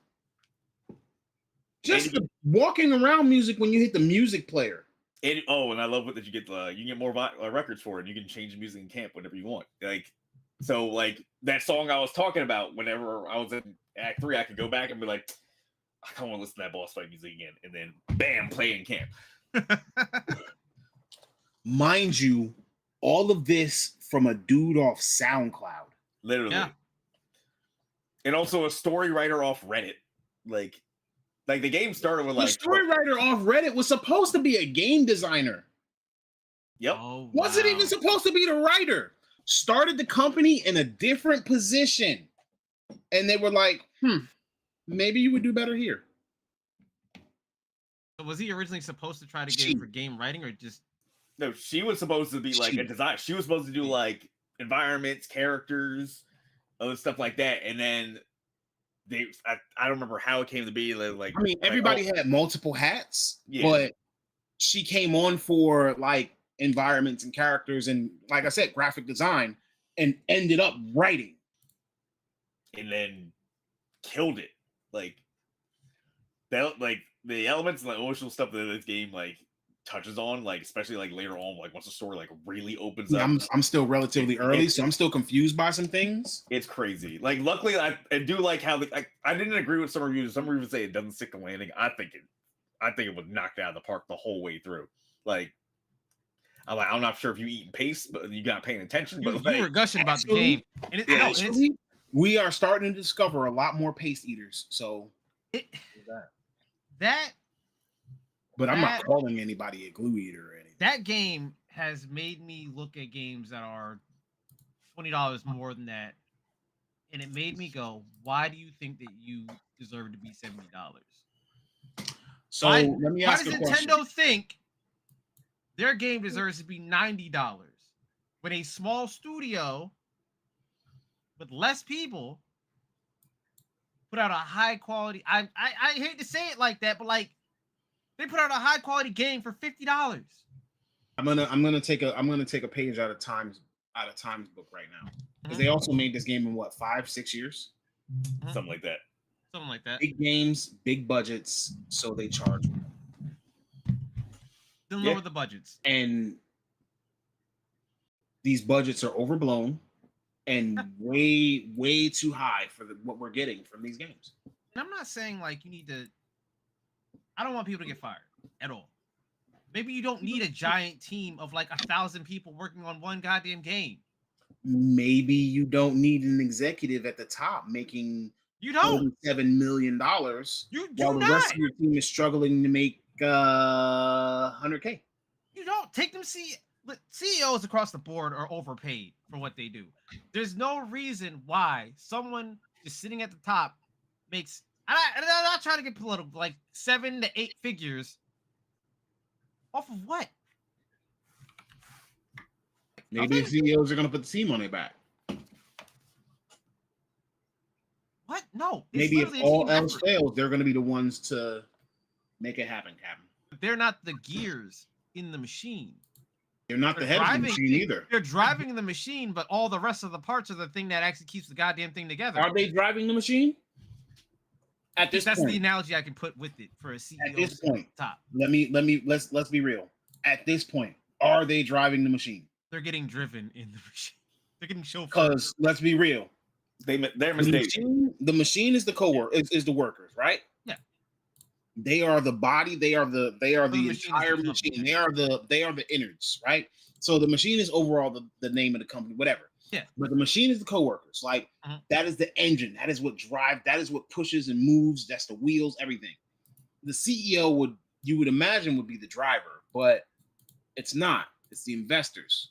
Just the walking around music when you hit the music player. And I love that you get more records for it. You can change the music in camp whenever you want. Like, so, like, that song I was talking about, whenever I was in Act 3, I could go back and be like, I don't want to listen to that boss fight music again, and then bam, play in camp. Mind you, all of this from a dude off SoundCloud. Literally. Yeah. And also a story writer off Reddit. Like the game started with the story writer off Reddit was supposed to be a game designer. Yep. Oh, wow. Wasn't even supposed to be the writer. Started the company in a different position. And they were like, maybe you would do better here. So was he originally supposed to try to get in for game writing, or just... No, she was supposed to be like a design. She was supposed to do like environments, characters, other stuff like that. And then I don't remember how it came to be. Like, I mean, everybody had multiple hats, but she came on for like environments and characters and, like I said, graphic design, and ended up writing. And then killed it. Like that, like the elements and the emotional stuff that this game like touches on, like especially like later on, like once the story like really opens up. I'm still relatively early, so I'm still confused by some things. It's crazy. Like, luckily, I do like how I didn't agree with some reviews. Some reviews say it doesn't stick the landing. I think it would knock it out of the park the whole way through. Like, I'm not sure if you eat paste, but you're not paying attention. But you were gushing about the game. And we are starting to discover a lot more paste eaters. So but I'm not calling anybody a glue eater or anything. That game has made me look at games that are $20 more than that, and it made me go, "Why do you think that you deserve to be $70?" So let me ask you a question. Why does Nintendo think their game deserves to be $90 when a small studio with less people put out a high quality? I hate to say it like that, but like, they put out a high quality game for $50. I'm gonna take a page out of Time's book right now, because they also made this game in what, 5-6 years, something like that. Something like that. Big games, big budgets, so they charge. Then lower the budgets, and these budgets are overblown and way too high for what we're getting from these games. And I'm not saying like you need to. I don't want people to get fired at all. Maybe you don't need a giant team of like 1,000 people working on one goddamn game. Maybe you don't need an executive at the top making $7 million. You do while not. The rest of your team is struggling to make $100K. You don't take them. CEOs across the board are overpaid for what they do. There's no reason why someone just sitting at the top makes. I'm not trying to get political, like 7 to 8 figures off of what? Maybe the CEOs are going to put the team on their back. What? No. Maybe if all else fails, they're going to be the ones to make it happen, Captain. But they're not the gears in the machine. They're not the head of the machine either. They're driving the machine, but all the rest of the parts are the thing that actually keeps the goddamn thing together. Are they driving the machine? At this That's the point, analogy I can put with it for a CEO. at this point, top. let's be real. At this point, are they driving the machine? They're getting driven in the machine. They're getting chauffeured. Because let's be real, They're mistaken. the machine is the is the workers, right? Yeah. They are the body. They are the machine is the entire company, machine. yeah. They are the innards, right? So the machine is overall the name of the company, whatever. Yeah. But the machine is the coworkers. Like that is the engine. That is what drives. That is what pushes and moves. That's the wheels. Everything. The CEO you would imagine would be the driver, but it's not. It's the investors.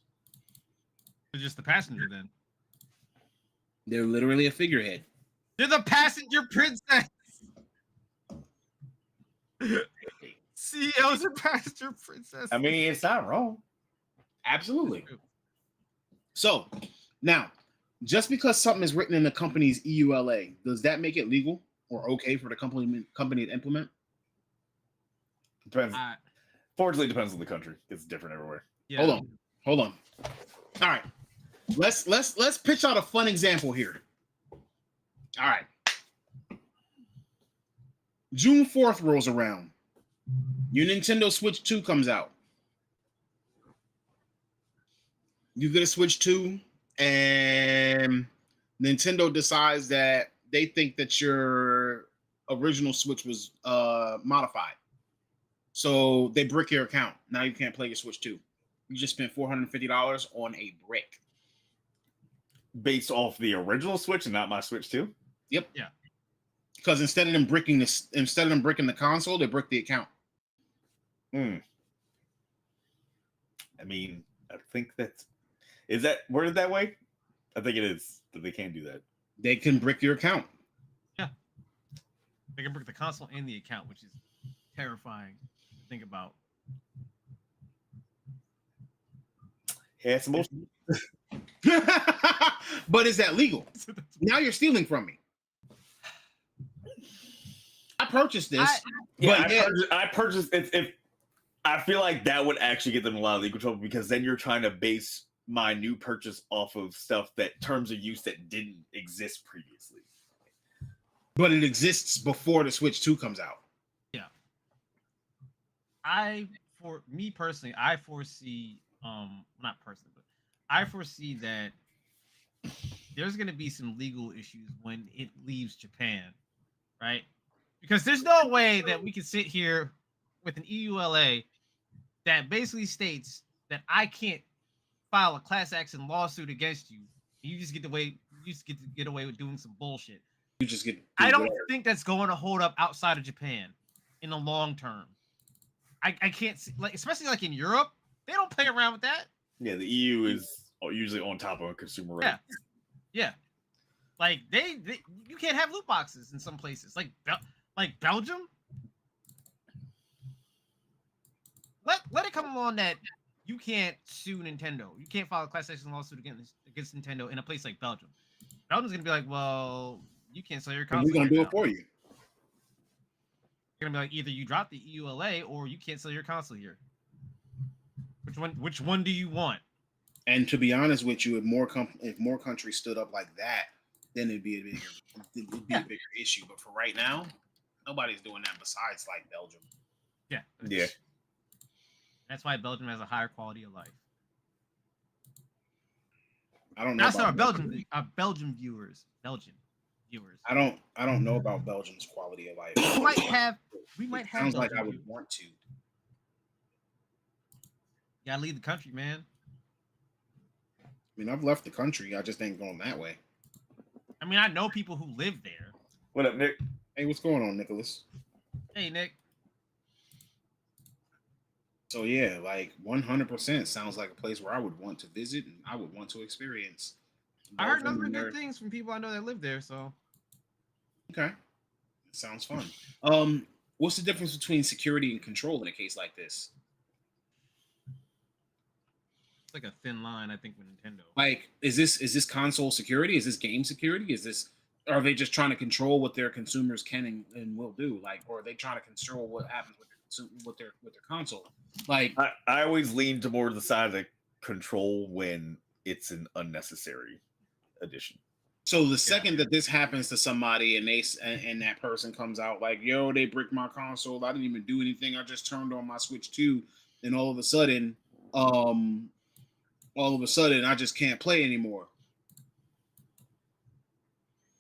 They're just the passenger then. They're literally a figurehead. They're the passenger princess. CEOs are passenger princess. I mean, it's not wrong. Absolutely. So now, just because something is written in the company's EULA, does that make it legal or okay for the company to implement? Depends. Fortunately, depends on the country. It's different everywhere. Yeah. Hold on. All right. Let's pitch out a fun example here. All right. June 4th rolls around. Your Nintendo Switch 2 comes out. You get a Switch 2, and Nintendo decides that they think that your original Switch was modified. So they brick your account. Now you can't play your Switch 2. You just spent $450 on a brick. Based off the original Switch and not my Switch 2? Yep. Yeah. Because instead of them bricking the console, they brick the account. I mean, I think is that worded that way? I think it is that they can't do that. They can brick your account. Yeah. They can brick the console and the account, which is terrifying to think about. Yeah, it's most. But is that legal? Now you're stealing from me. I purchased this. I purchased it. If I feel like that would actually get them a lot of legal trouble, because then you're trying to base my new purchase off of stuff that terms of use that didn't exist previously. But it exists before the Switch 2 comes out. Yeah. For me personally, I foresee, not personally, but I foresee that there's going to be some legal issues when it leaves Japan, right? Because there's no way that we can sit here with an EULA that basically states that I can't file a class action lawsuit against you. You just get to get away with doing some bullshit. You just get. I don't think that's going to hold up outside of Japan in the long term. I can't see, like, especially like in Europe, they don't play around with that. Yeah, the EU is usually on top of consumer rights. Yeah. Like they you can't have loot boxes in some places, like Belgium. Let it come along that you can't sue Nintendo. You can't file a class action lawsuit against Nintendo in a place like Belgium. Belgium's gonna be like, well, you can't sell your console. We're gonna do it for you. You're gonna be like, either you drop the EULA or you can't sell your console here. Which one do you want? And to be honest with you, if more countries stood up like that, then it'd be a bigger issue. But for right now, nobody's doing that besides like Belgium. Yeah. Yeah. That's why Belgium has a higher quality of life. I don't know. That's our Belgian viewers. I don't know about Belgium's quality of life. We might have. Sounds like Belgian I would viewers. want to. You gotta leave the country, man. I mean, I've left the country. I just ain't going that way. I mean, I know people who live there. What up, Nick? Hey, what's going on, Nicholas? Hey, Nick. So yeah, like 100% sounds like a place where I would want to visit and I would want to experience. I heard nothing but good things from people I know that live there. So okay, sounds fun. What's the difference between security and control in a case like this? it's like a thin line, I think, with Nintendo. Like, is this console security? Is this game security? Are they just trying to control what their consumers can and will do? Like, or are they trying to control what happens with their console? Like, I always lean to more the side of the control when it's an unnecessary addition. So the second that this happens to somebody and that person comes out like, yo, they bricked my console. I didn't even do anything. I just turned on my Switch 2, and all of a sudden, I just can't play anymore.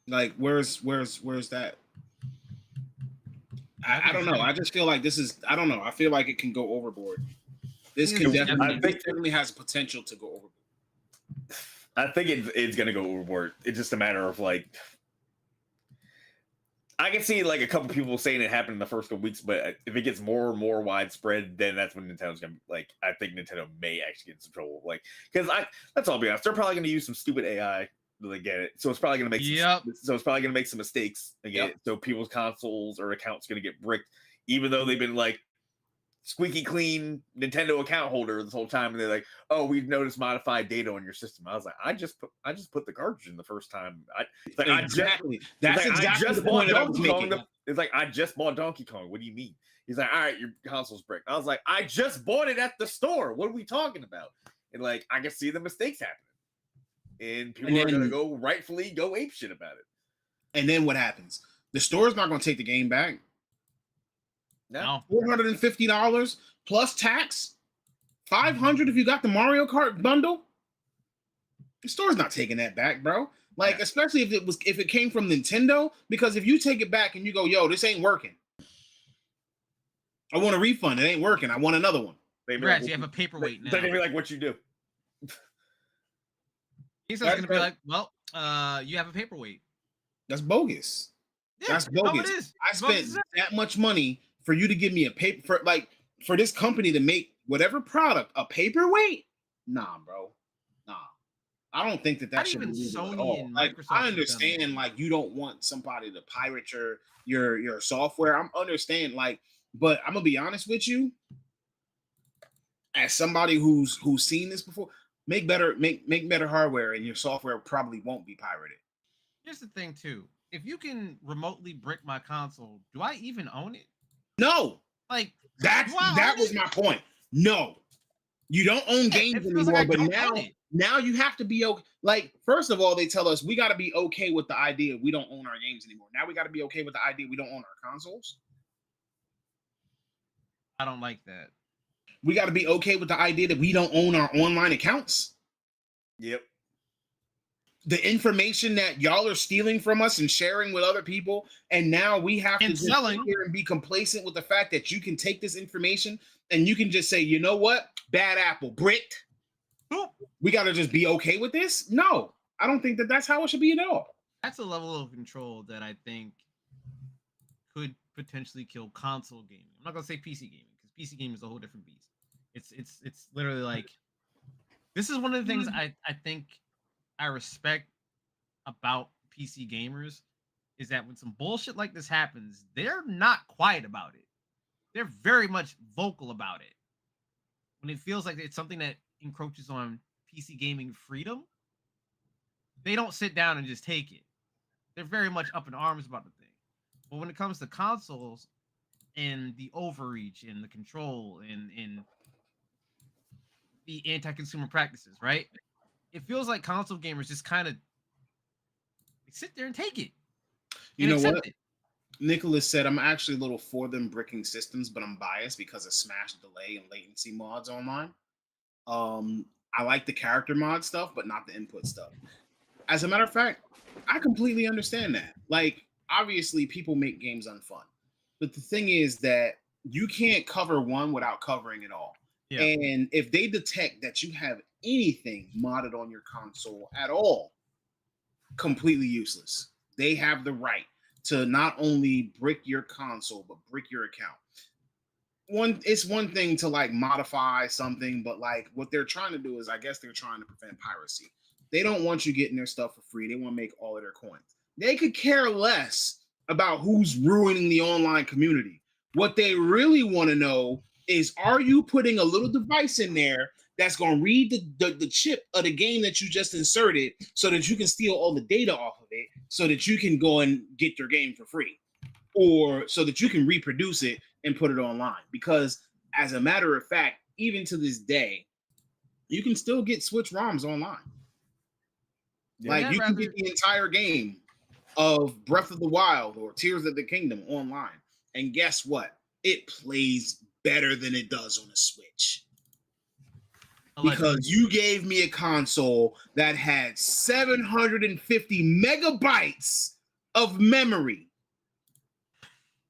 Like, where's that? I don't know. I just feel like this is. I don't know. I feel like it can go overboard. This can definitely has potential to go overboard. I think it's gonna go overboard. It's just a matter of like, I can see like a couple people saying it happened in the first couple weeks, but if it gets more and more widespread, then that's when Nintendo's gonna like. I think Nintendo may actually get in some trouble, like because let's all be honest, they're probably gonna use some stupid AI to get it, so it's probably gonna make some mistakes again. So people's consoles or accounts gonna get bricked, even though they've been like squeaky clean Nintendo account holder this whole time, and they're like, "Oh, we've noticed modified data on your system." I was like, "I just put the cartridge in the first time." It's like exactly. That's exactly the point that I was making. It's like I just bought Donkey Kong. What do you mean? He's like, "All right, your console's bricked." I was like, "I just bought it at the store. What are we talking about?" And like, I can see the mistakes happening, and people are gonna rightfully go apeshit about it. And then what happens? The store's not gonna take the game back. No. $450 plus tax, $500 if you got the Mario Kart bundle. The store's not taking that back, bro. Like, especially if it came from Nintendo, because if you take it back and you go, yo, this ain't working, I want a refund. It ain't working. I want another one. Congrats, you have a paperweight now. They're gonna be like, what you do? He's gonna be like, well, you have a paperweight. That's bogus. Yeah, that's bogus. I spent that much money for you to give me a paper for this company to make whatever product a paperweight. Nah, bro. Nah. I don't think that should be legal at all. Like, I understand, like, you don't want somebody to pirate your software. I'm understand, like, but I'm gonna be honest with you. As somebody who's seen this before, make better hardware, and your software probably won't be pirated. Here's the thing, too. If you can remotely brick my console, do I even own it? No. Like, that was my point. No. You don't own games anymore, like, but now you have to be okay. Like, first of all, they tell us we got to be okay with the idea we don't own our games anymore. Now we got to be okay with the idea we don't own our consoles. I don't like that. We got to be okay with the idea that we don't own our online accounts. Yep. The information that y'all are stealing from us and sharing with other people, and now we have to just sit here and be complacent with the fact that you can take this information and you can just say, you know what, bad apple, bricked. We got to just be okay with this. No, I don't think that's how it should be at all. That's a level of control that I think could potentially kill console gaming. I'm not gonna say PC gaming, because PC gaming is a whole different beast. It's literally like, this is one of the things I think I respect about PC gamers, is that when some bullshit like this happens, they're not quiet about it. They're very much vocal about it. When it feels like it's something that encroaches on PC gaming freedom, they don't sit down and just take it. They're very much up in arms about the thing. But when it comes to consoles and the overreach and the control and the anti-consumer practices, right? It feels like console gamers just kind of sit there and take it. You know what? Nicholas said, I'm actually a little for them bricking systems, but I'm biased because of smash delay and latency mods online. I like the character mod stuff, but not the input stuff. As a matter of fact, I completely understand that. Like, obviously, people make games unfun. But the thing is that you can't cover one without covering it all. Yeah. And if they detect that you have anything modded on your console at all, completely useless. They have the right to not only brick your console, but brick your account. It's one thing to like modify something, but like what they're trying to do is, I guess they're trying to prevent piracy. They don't want you getting their stuff for free. They want to make all of their coins. They could care less about who's ruining the online community. What they really want to know is, are you putting a little device in there that's going to read the chip of the game that you just inserted so that you can steal all the data off of it so that you can go and get your game for free, or so that you can reproduce it and put it online? Because as a matter of fact, even to this day, you can still get Switch ROMs online. Like, I'd you can rather- get the entire game of Breath of the Wild or Tears of the Kingdom online, and guess what? It plays better than it does on the Switch. Because you gave me a console that had 750 megabytes of memory.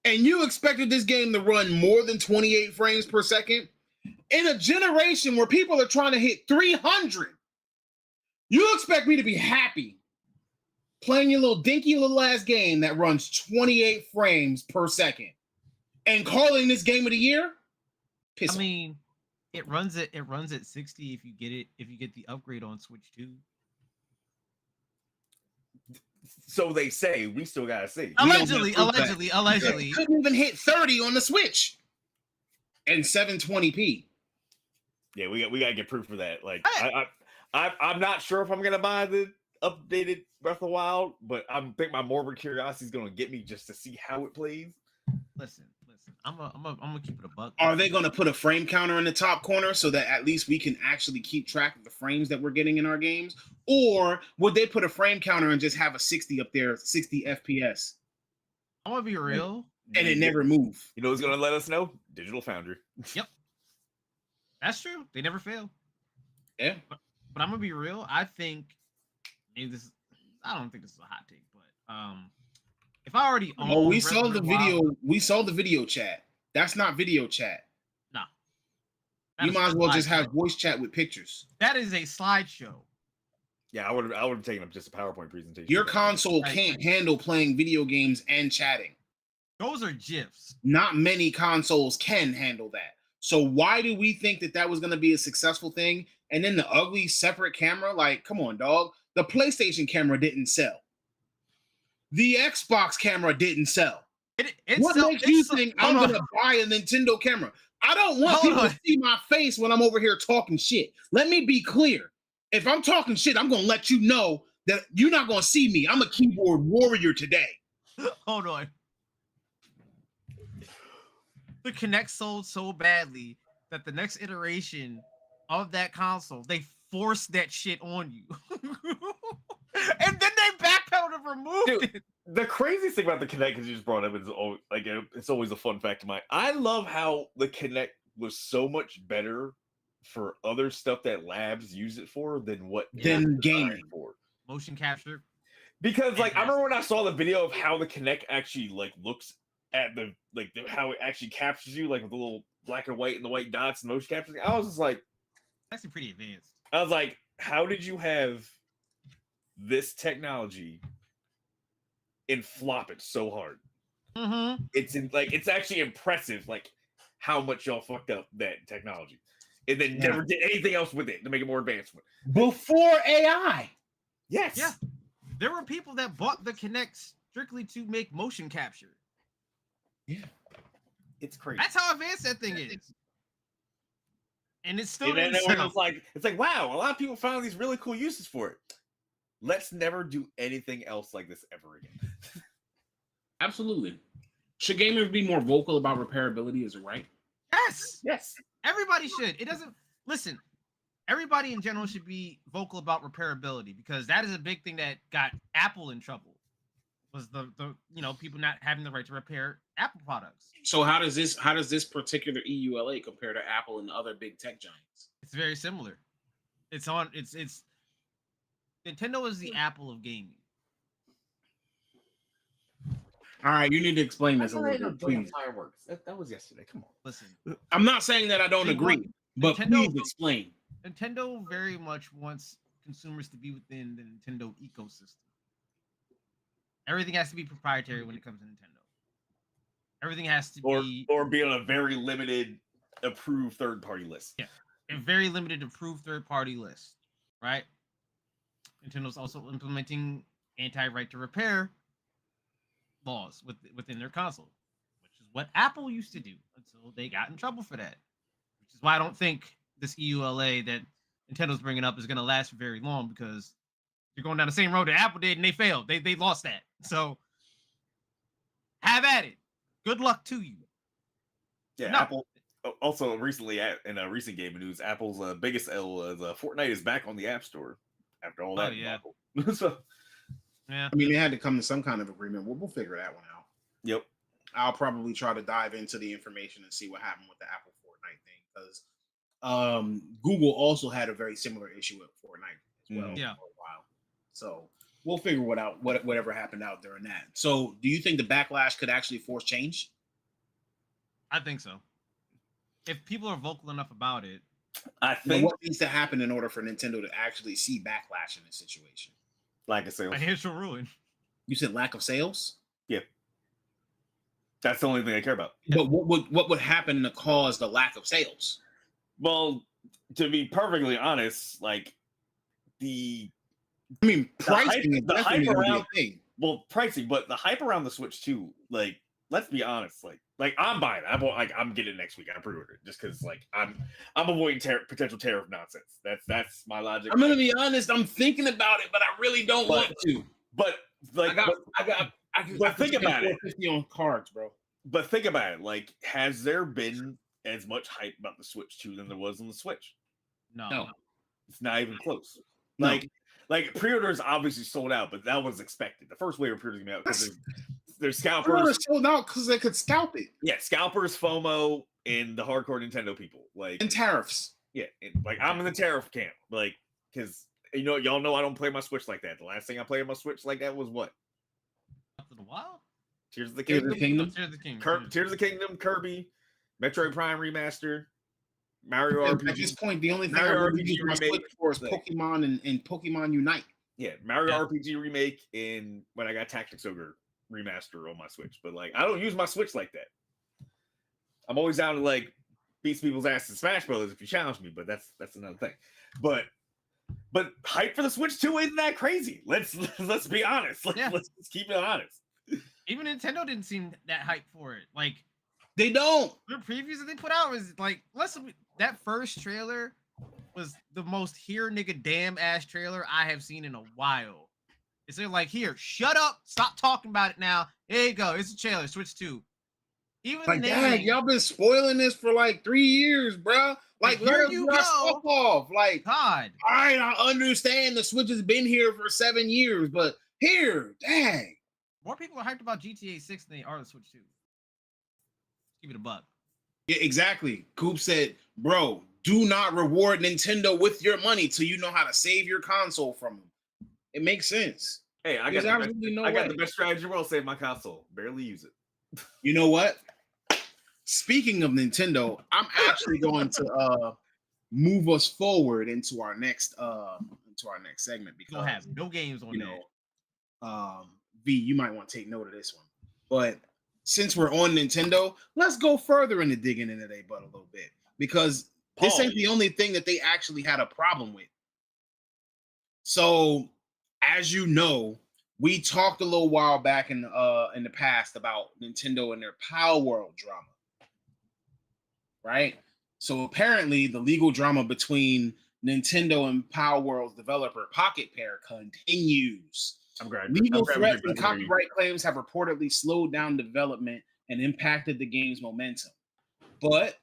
And you expected this game to run more than 28 frames per second? In a generation where people are trying to hit 300, you expect me to be happy playing your little dinky little ass game that runs 28 frames per second and calling this game of the year? Piss off. mean, it runs at 60 if you get the upgrade on Switch 2. So they say. We still gotta see. Allegedly. It couldn't even hit 30 on the Switch and 720p. Yeah, we gotta get proof of that. Like, I'm not sure if I'm gonna buy the updated Breath of the Wild, but I think my morbid curiosity is gonna get me just to see how it plays. Listen. I'm gonna keep it a buck. Are they going to put a frame counter in the top corner so that at least we can actually keep track of the frames that we're getting in our games? Or would they put a frame counter and just have a 60 up there, 60 FPS, I'm gonna be real. and it never move? You know who's gonna let us know? Digital Foundry. Yep. That's true. They never fail. Yeah. But I'm gonna be real. I think maybe I don't think this is a hot take, but if I already own Oh, we Breath saw of the video. We saw the video chat. That's not video chat. No. You might as well just have voice chat with pictures. That is a slideshow. Yeah, I would have taken up just a PowerPoint presentation. Your console can't handle playing video games and chatting. Those are GIFs. Not many consoles can handle that. So why do we think that was going to be a successful thing? And then the ugly separate camera, like, come on, dog. The PlayStation camera didn't sell. The Xbox camera didn't sell. What makes you think I'm going to buy a Nintendo camera? I don't want people to see my face when I'm over here talking shit. Let me be clear. If I'm talking shit, I'm going to let you know that you're not going to see me. I'm a keyboard warrior today. Hold on. The Kinect sold so badly that the next iteration of that console, they forced that shit on you. And then they backpedaled and removed it. The craziest thing about the Kinect, because you just brought up, is always, like, it's always a fun fact of mine. I love how the Kinect was so much better for other stuff that labs use it for than gaming for. Motion capture. Because, like, I remember when I saw the video of how the Kinect actually, like, looks at how it actually captures you, like, with the little black and white and the white dots and motion capturing. I was just like, actually pretty advanced. I was like, how did you have this technology and flop it so hard? Mm-hmm. It's actually impressive, like, how much y'all fucked up that technology, and then never did anything else with it to make it more advanced. Before AI. Yes. Yeah. There were people that bought the Kinect strictly to make motion capture. Yeah. It's crazy. That's how advanced that thing is. And it's still it's like, wow, a lot of people found these really cool uses for it. Let's never do anything else like this ever again. Absolutely. Should gamers be more vocal about repairability? Is it right? Yes. Everybody should. It doesn't listen. Everybody in general should be vocal about repairability, because that is a big thing that got Apple in trouble. Was the people not having the right to repair Apple products. So how does this particular EULA compare to Apple and other big tech giants? It's very similar. It's Nintendo is the Apple of gaming. All right, you need to explain this a little bit, please. Fireworks. That was yesterday. Come on. Listen, I'm not saying that I don't agree, but please explain. Nintendo very much wants consumers to be within the Nintendo ecosystem. Everything has to be proprietary when it comes to Nintendo. Everything has to be on a very limited approved third-party list. Yeah, a very limited approved third-party list, right? Nintendo's also implementing anti-right to repair laws within their console, which is what Apple used to do until they got in trouble for that. Which is why I don't think this EULA that Nintendo's bringing up is going to last for very long, because you're going down the same road that Apple did and they failed. They lost that. So have at it. Good luck to you. Yeah, no. Apple also recently in a recent gaming news, Apple's biggest L is Fortnite is back on the App Store after all that. Yeah. So, Yeah. I mean, they had to come to some kind of agreement. We'll figure that one out. yep. I'll probably try to dive into the information and see what happened with the Apple Fortnite thing because Google also had a very similar issue with Fortnite as well Yeah. for a while. So we'll figure whatever happened out during that. So do you think the backlash could actually force change? I think so. If people are vocal enough about it, I think, What needs to happen in order for Nintendo to actually see backlash in this situation? like I said, financial ruin. You said lack of sales? that's the only thing I care about. Yeah. But what would happen to cause the lack of sales? Well, to be perfectly honest, like I mean, pricing is the hype definitely going to be a around- thing. well, pricing, but the hype around the Switch too. Like, let's be honest. Like I'm buying it. I'm getting it next week. I pre-ordered it just because like I'm avoiding potential tariff nonsense. That's my logic. I'm gonna be honest. I'm thinking about it, but I really don't want to. But like, I think about it. 50 on cards, bro. But think about it. Like, has there been as much hype about the Switch 2 than there was on the Switch? No. It's not even close. No. Like pre-orders obviously sold out, but that was expected. The first wave of pre-orders came out because there's scalpers. Pre-orders sold out because they could scalp it. Yeah, scalpers, FOMO, and the hardcore Nintendo people. Like, And tariffs. yeah, and, like I'm in the tariff camp. Like, because y'all know I don't play my Switch like that. The last thing I played on my Switch like that was what? After a while? Tears of the Tears of Kingdom. the Kingdom. Tears of the Kingdom. Tears of the Kingdom, Kirby, Metroid Prime Remaster, Mario At RPG. this point, the only thing Mario I really RPG use my remake, Switch for is like- Pokemon and Pokemon Unite. Yeah, Mario Yeah. RPG remake and when I got Tactics Ogre remaster on my Switch. But like I don't use my Switch like that. I'm always down to like beat people's ass in Smash Brothers if you challenge me, but that's another thing. But hype for the Switch 2 isn't that crazy. Let's be honest. Yeah. Let's keep it honest. Even Nintendo didn't seem that hype for it. Like They don't. the previews that they put out was like that first trailer was the most here nigga damn ass trailer I have seen in a while. It's like, here, shut up, stop talking about it now. There you go. It's a trailer, Switch 2. Even Like, the Dad, naming, y'all been spoiling this for like 3 years, bro. Like, Here let us you brush go. stuff off. Like, God. all right, I understand the Switch has been here for 7 years, but here, dang. More people are hyped about GTA 6 than they are the Switch 2. Give it a buck. Yeah, exactly. Coop said, bro, do not reward Nintendo with your money till you know how to save your console from them. It makes sense. Hey, I got There's absolutely no I got way. the best strategy in the world, save my console. Barely use it. You know what? Speaking of Nintendo, I'm actually going to move us forward into our next segment because You'll have no games on you there. know, V, you might want to take note of this one. But since we're on Nintendo, let's go further into digging into their butt a little bit because this ain't the only thing that they actually had a problem with. So, as you know, we talked a little while back in the past about Nintendo and their Palworld drama, right? So apparently, the legal drama between Nintendo and Palworld's developer Pocket Pair continues. Legal threats and copyright claims have reportedly slowed down development and impacted the game's momentum. But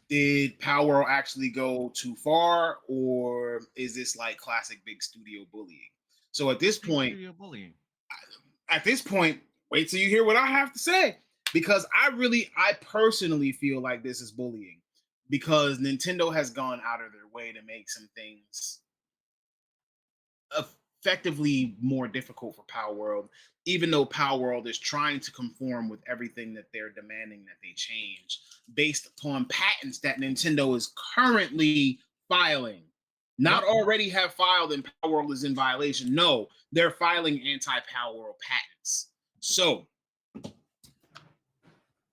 did Palworld actually go too far, or is this like classic big studio bullying? So at this point, wait till you hear what I have to say, because I personally feel like this is bullying because Nintendo has gone out of their way to make some things effectively more difficult for Palworld, even though Palworld is trying to conform with everything that they're demanding that they change based upon patents that Nintendo is currently filing. Not already have filed and Palworld is in violation. No, they're filing anti-Palworld patents. So,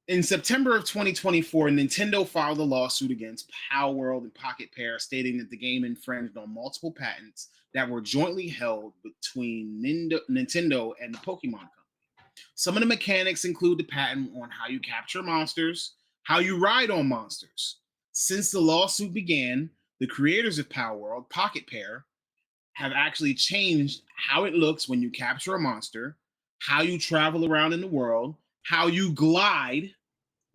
in September of 2024, Nintendo filed a lawsuit against Palworld and Pocket Pair, stating that the game infringed on multiple patents that were jointly held between Nintendo and the Pokemon Company. Some of the mechanics include the patent on how you capture monsters, how you ride on monsters. Since the lawsuit began, the creators of Palworld, Pocket Pair, have actually changed how it looks when you capture a monster, how you travel around in the world, how you glide,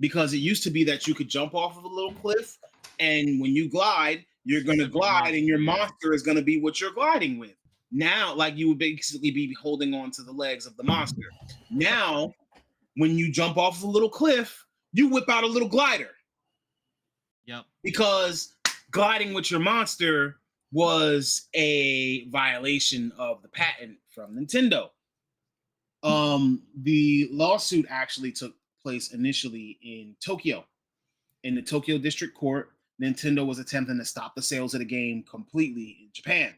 because it used to be that you could jump off of a little cliff, and when you glide, you're going to glide, and your monster is going to be what you're gliding with. Now, like you would basically be holding on to the legs of the monster. Now, when you jump off a little cliff, you whip out a little glider. Yep. Because gliding with your monster was a violation of the patent from Nintendo. The lawsuit actually took place initially in Tokyo. In the Tokyo District Court, Nintendo was attempting to stop the sales of the game completely in Japan.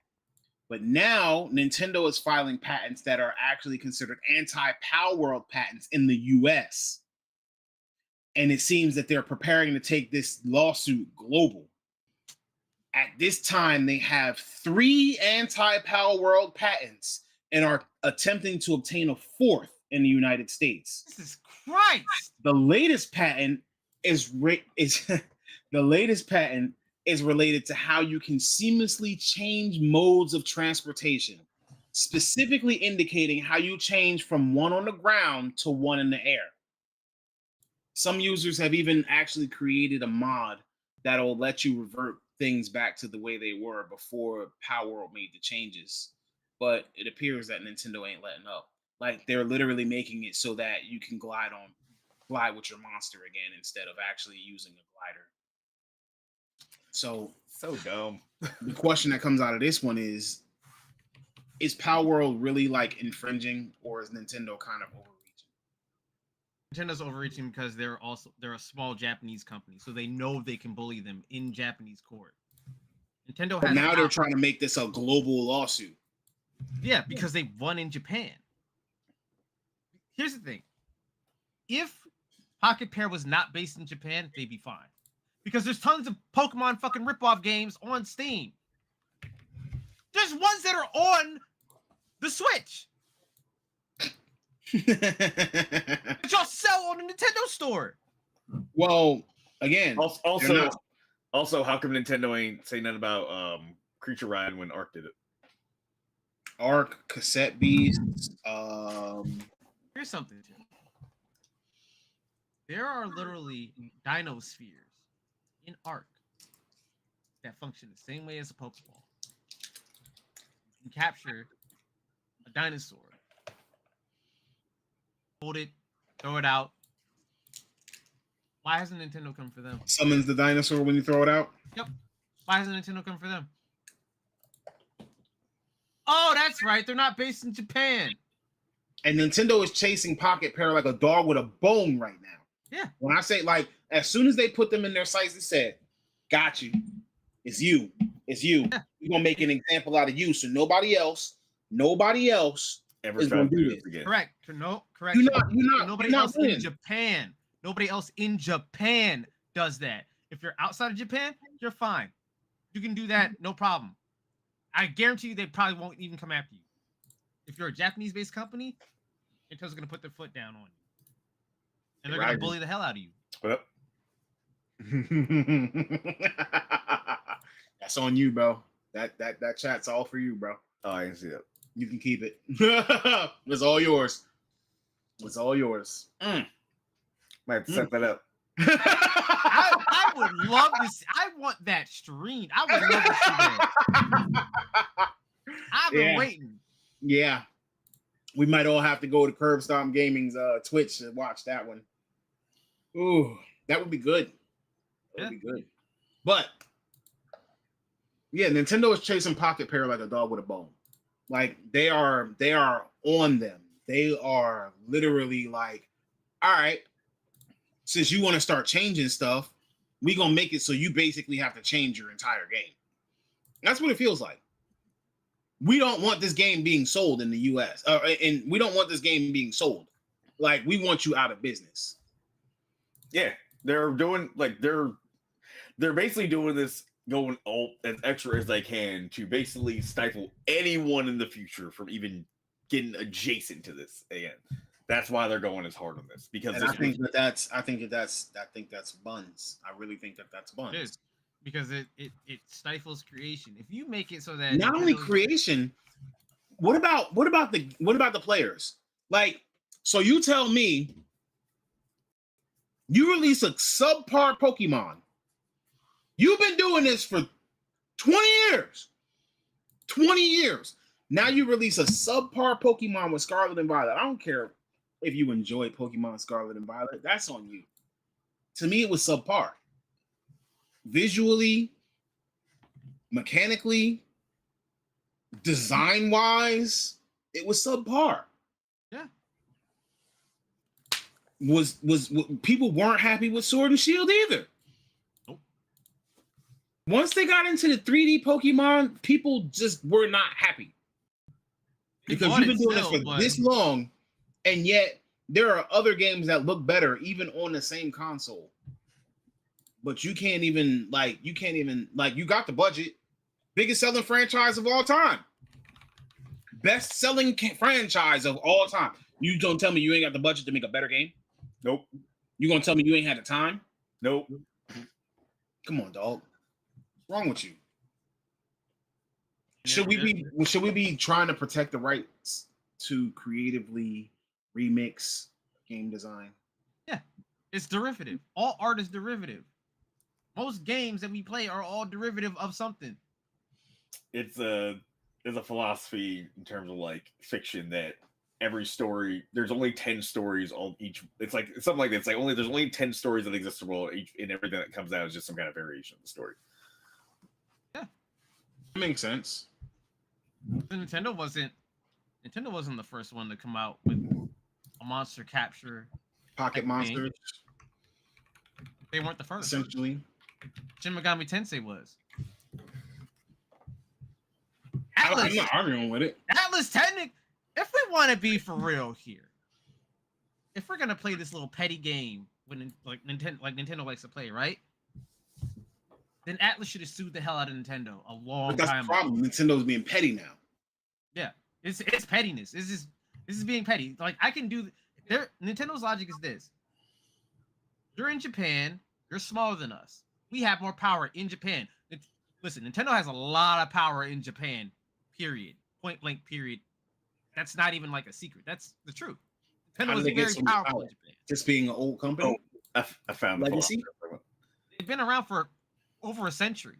But now Nintendo is filing patents that are actually considered anti-Palworld patents in the US. And it seems that they're preparing to take this lawsuit global. At this time, they have 3 anti-Palworld patents and are attempting to obtain a 4th in the United States. Jesus Christ! The latest patent is related to how you can seamlessly change modes of transportation, specifically indicating how you change from one on the ground to one in the air. Some users have even actually created a mod that'll let you revert things back to the way they were before Palworld made the changes. But it appears that Nintendo ain't letting up. Like, they're literally making it so that you can glide with your monster again instead of actually using a glider. So dumb. The question that comes out of this one is Palworld really like infringing, or is Nintendo kind of overreaching? Nintendo's overreaching because they're a small Japanese company, so they know they can bully them in Japanese court. Nintendo has now they're trying to make this a global lawsuit. Yeah, because they won in Japan. Here's the thing. If Pocket Pair was not based in Japan, they'd be fine. Because there's tons of Pokemon fucking ripoff games on Steam. There's ones that are on the Switch. That y'all sell on the Nintendo store. Well, again, also, how come Nintendo ain't say nothing about Creature Ride when Arc did it? Arc, Cassette Beasts. Here's something, Tim. There are literally dino spheres in Arc that function the same way as a Pokeball. You can capture a dinosaur, hold it, throw it out. Why hasn't Nintendo come for them? Summons the dinosaur when you throw it out? Yep. Why hasn't Nintendo come for them? Oh, that's right. They're not based in Japan. And Nintendo is chasing Pocket Pair like a dog with a bone right now. Yeah. When I say, like, as soon as they put them in their sites, they said, got you. It's you. It's you. Yeah. We're going to make an example out of you. So nobody else ever is going to do this again. Correct. No, correct. Nobody else in Japan. Nobody else in Japan does that. If you're outside of Japan, you're fine. You can do that, no problem. I guarantee you they probably won't even come after you. If you're a Japanese-based company, Nintendo's going to put their foot down on you. And they're going to bully the hell out of you. Yep. That's on you, bro. That chat's all for you, bro. Oh, I can see that. You can keep it. It's all yours. It's all yours. Might have to set that up. I would love to see. I want that stream. I would love to see that. I've been waiting. Yeah. We might all have to go to Curb Stomp Gaming's Twitch to watch that one. Ooh, that would be good. That would be good. But yeah, Nintendo is chasing Pocket Pair like a dog with a bone. Like they are on them. They are literally like, all right, since you want to start changing stuff, we gonna make it so you basically have to change your entire game. That's what it feels like. We don't want this game being sold in the US. And we don't want this game being sold. Like, we want you out of business. Yeah. They're doing, like, they're basically doing this, going all as extra as they can to basically stifle anyone in the future from even getting adjacent to this again. That's why they're going as hard on this. Because I think that's buns. I really think that's buns. It is. Because it stifles creation. If you make it so that not only creation, what about the players? Like, so you tell me you release a subpar Pokemon. You've been doing this for 20 years. 20 years. Now you release a subpar Pokemon with Scarlet and Violet. I don't care if you enjoyed Pokemon Scarlet and Violet. That's on you. To me, it was subpar. Visually, mechanically, design-wise, it was subpar. Yeah. Was people weren't happy with Sword and Shield either. Nope. Once they got into the 3D Pokemon, people just were not happy. Because you've been doing this for this long, and yet there are other games that look better even on the same console. But you can't even you got the budget. Biggest selling franchise of all time. Best selling franchise of all time. You don't tell me you ain't got the budget to make a better game? Nope. You gonna tell me you ain't had the time? Nope. Come on, dog. What's wrong with you? Should we be trying to protect the rights to creatively remix game design? Yeah, it's derivative. All art is derivative. Most games that we play are all derivative of something. It's a philosophy in terms of like fiction that every story there's only 10 stories on each. It's like something like that. It's like there's only 10 stories that exist in the world. And everything that comes out is just some kind of variation of the story. Yeah, that makes sense. Nintendo wasn't the first one to come out with a monster capture pocket monsters. They weren't the first. Essentially, Shin Megami Tensei was. I'm not arguing with it. Atlas Technic. If we want to be for real here, if we're gonna play this little petty game when Nintendo likes to play, right? Then Atlas should have sued the hell out of Nintendo a long time ago. That's the problem. Nintendo's being petty now. Yeah, it's pettiness. This is being petty. Like I can do. Nintendo's logic is this: you're in Japan. You're smaller than us. We have more power in Japan. Listen, Nintendo has a lot of power in Japan. Period. Point blank. Period. That's not even like a secret. That's the truth. Nintendo is very powerful in Japan. Just being an old company. I found legacy. They've been around for over a century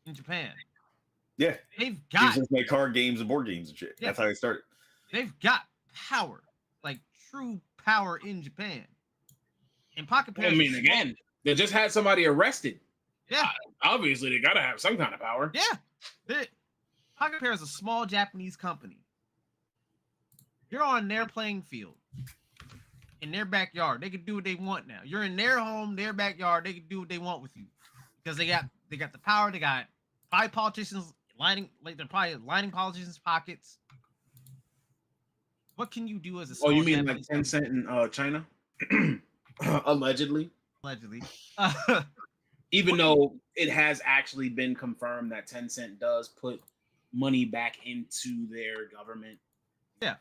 in Japan. Yeah, they've got make card games and board games and shit. Yeah. That's how they started. They've got power, like true power in Japan. And Pocket Pair. I mean, again, they just had somebody arrested. Yeah, obviously they gotta have some kind of power. Yeah, Pocket Pair is a small Japanese company. You're on their playing field, in their backyard. They can do what they want now. You're in their home, their backyard. They can do what they want with you because they got the power. They got probably politicians they're probably lining politicians' pockets. What can you do as a small you mean Japanese like Tencent in China? Allegedly. Even though it has actually been confirmed that Tencent does put money back into their government. Yeah.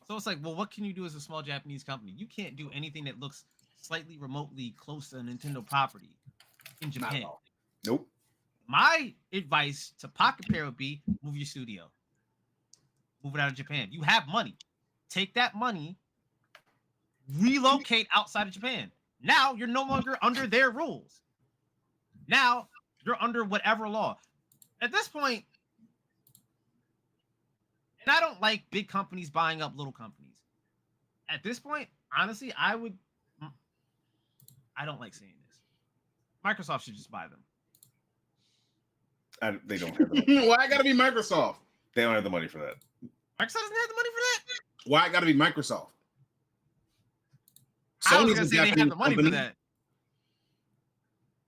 So it's like, well, what can you do as a small Japanese company? You can't do anything that looks slightly remotely close to a Nintendo property in Japan. Nope. My advice to Pocket Pair would be move your studio. Move it out of Japan. You have money. Take that money, relocate outside of Japan. Now you're no longer under their rules. Now you're under whatever law. At this point, and I don't like big companies buying up little companies. At this point, honestly, I don't like saying this. Microsoft should just buy them. They don't have the money. Why I gotta be Microsoft? They don't have the money for that. Microsoft doesn't have the money for that? Why I gotta be Microsoft? I was gonna say they have the money for that.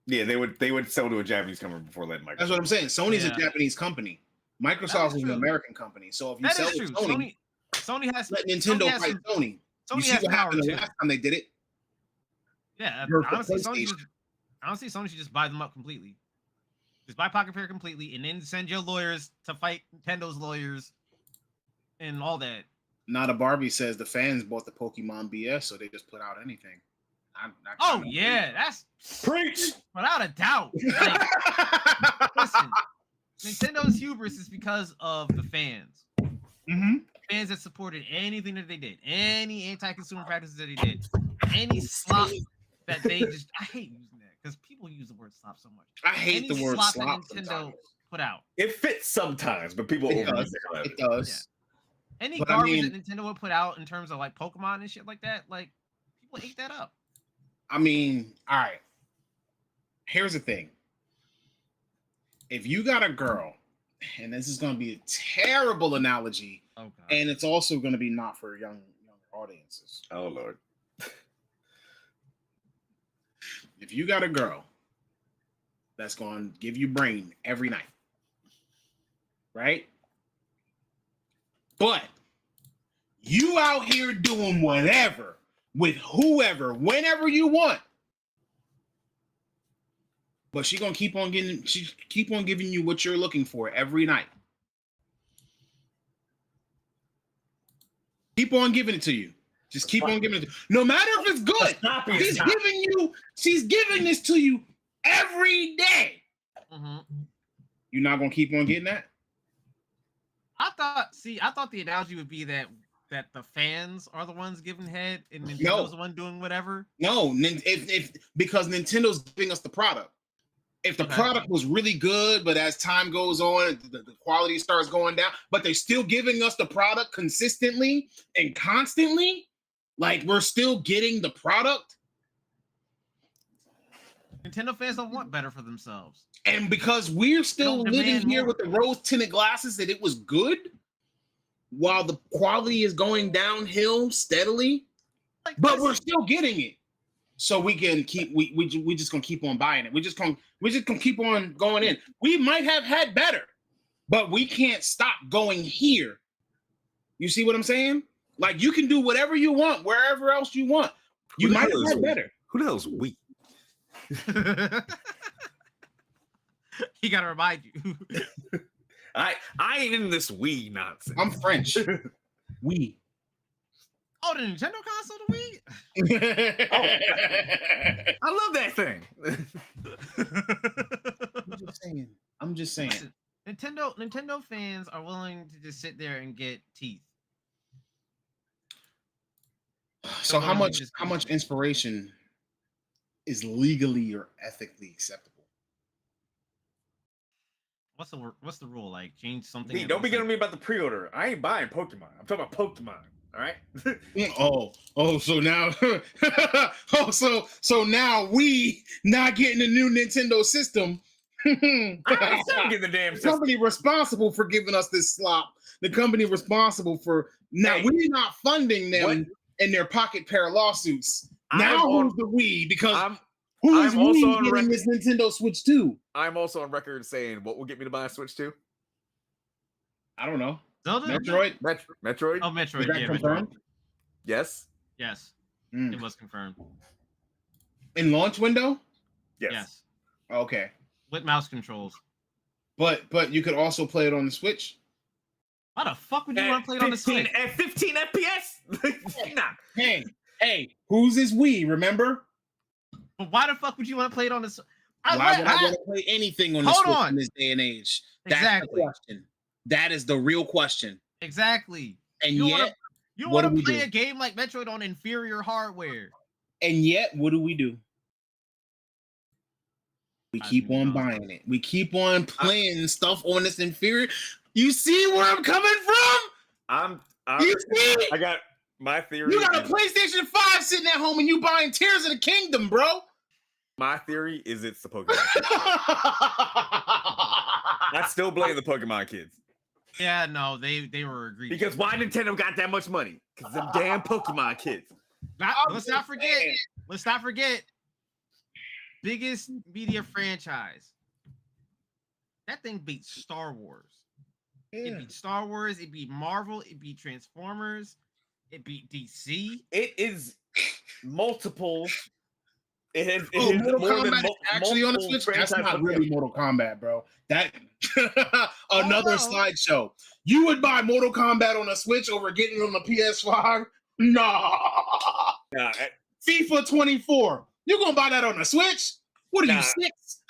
Yeah, they would sell to a Japanese company before letting Microsoft. That's what I'm saying. Sony's a Japanese company. Microsoft is an American company. So if you sell to Sony has let Nintendo fight Sony. You see what happened the last time they did it? Yeah, honestly, Sony should just buy them up completely. Just buy Pocket Pair completely, and then send your lawyers to fight Nintendo's lawyers and all that. Not a Barbie says the fans bought the Pokemon BS, so they just put out anything. That's preach without a doubt. Like, listen, Nintendo's hubris is because of the fans. Mm-hmm. Fans that supported anything that they did, any anti-consumer practices that they did, any slop that they just. I hate using that because people use the word slop so much. I hate the word slop slop that Nintendo sometimes. put out. It fits sometimes, but people It overuse does. it. It does. Any But I garbage mean- that Nintendo would put out in terms of like Pokemon and shit like that, like people ate that up. I mean, all right. Here's the thing. If you got a girl, and this is going to be a terrible analogy, Oh god. and it's also going to be not for younger audiences. Oh Lord. If you got a girl that's going to give you brain every night, right? But you out here doing whatever with whoever, whenever you want. But she keep on giving you what you're looking for every night. Keep on giving it to you. Just keep on giving it to you. No matter if it's good. She's giving this to you every day. Mm-hmm. You're not gonna keep on getting that? I thought the analogy would be that the fans are the ones giving head and Nintendo's the one doing whatever. No, because Nintendo's giving us the product. If the product was really good, but as time goes on, the quality starts going down, but they're still giving us the product consistently and constantly, like we're still getting the product. Nintendo fans don't want better for themselves. And because we're still living here with the rose-tinted glasses that it was good, while the quality is going downhill steadily, but we're still getting it. So we can keep we just gonna keep on buying it. We just gonna keep on going in. We might have had better, but we can't stop going here. You see what I'm saying? Like you can do whatever you want, wherever else you want. You might have had better. Who the hell's we? He gotta remind you. I ain't in this we nonsense. I'm French. We. Oh, the Nintendo console, the Wii? I love that thing. I'm just saying. Listen, Nintendo fans are willing to just sit there and get teeth. So how much inspiration is legally or ethically acceptable? What's the rule? Like change something? Hey, don't be getting me about the pre-order. I ain't buying Pokemon. I'm talking about Pokemon. All right. So now, so now we not getting a new Nintendo system. I'm getting the damn The system. company responsible for giving us this slop. The company responsible for now we're not funding them in their pocket pair lawsuits. Now who's the we? Because who is we getting this Nintendo Switch 2? I'm also on record saying what will get me to buy a Switch 2? I don't know. Zelda? Metroid? Metroid? Oh, Metroid. Is that confirmed? Yes. Yes. Mm. It was confirmed. In launch window? Yes. Okay. With mouse controls. But you could also play it on the Switch. Why the fuck would you want to play it on the Switch? At 15 FPS? Nah. Hey, who's this we? Remember? But why the fuck would you want to play it on the Switch? Why would I want to play anything on the Switch in this day and age? That's the question. That is the real question. Exactly. And you yet, you don't want to play a game like Metroid on inferior hardware. And yet, what do? We keep on buying it. We keep on playing stuff on this inferior. You see where I'm coming from? You see? I got my theory. You got a PlayStation 5 sitting at home and you buying Tears of the Kingdom, bro. My theory is it's the Pokemon. I still blame the Pokemon kids. Yeah, no, they were egregious. Because why Nintendo got that much money? Because them damn Pokemon kids. Let's not forget. Biggest media franchise. That thing beat Star Wars. Yeah. It beat Star Wars. It beat Marvel. It beat Transformers. It beat DC. It is multiple. Mortal Kombat is actually on the Switch. That's not really Mortal Kombat, bro. That another slideshow. You would buy Mortal Kombat on a Switch over getting it on the PS5? Nah. FIFA 24. You gonna buy that on the Switch? What are you, 6?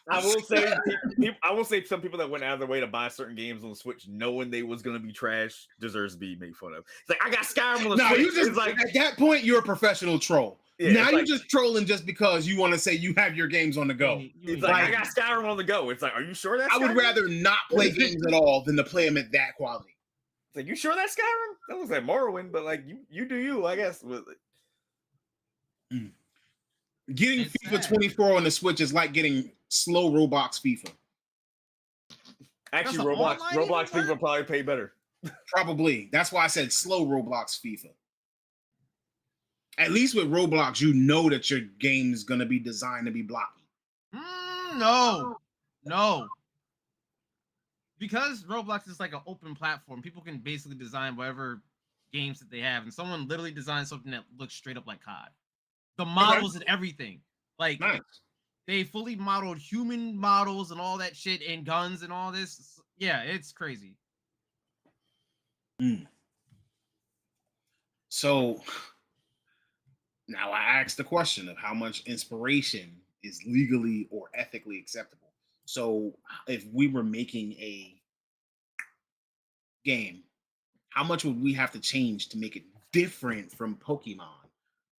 I will say some people that went out of their way to buy certain games on the Switch knowing they was gonna be trash deserves to be made fun of. It's like I got Skyrim on the Switch. You just like at that point you're a professional troll. Yeah, now it's you're like, just trolling just because you want to say you have your games on the go. it's like, I got Skyrim on the go. It's like, are you sure that's I would Skyrim? rather not play games at all than to play them at that quality. It's like, you sure that's Skyrim? That looks like Morrowind, but like you do you, I guess. Getting It's FIFA sad. 24 on the Switch is like getting slow Roblox FIFA. Actually, Does the Roblox online even people work? probably pay better. Probably. That's why I said slow Roblox FIFA. At least with Roblox, you know that your game is going to be designed to be blocky. No. Because Roblox is like an open platform, people can basically design whatever games that they have, and someone literally designed something that looks straight up like COD. The models and everything, like Nice. they fully modeled human models and all that shit, and guns and all this. Yeah, it's crazy. So now I asked the question of how much inspiration is legally or ethically acceptable. So if we were making a game, how much would we have to change to make it different from Pokemon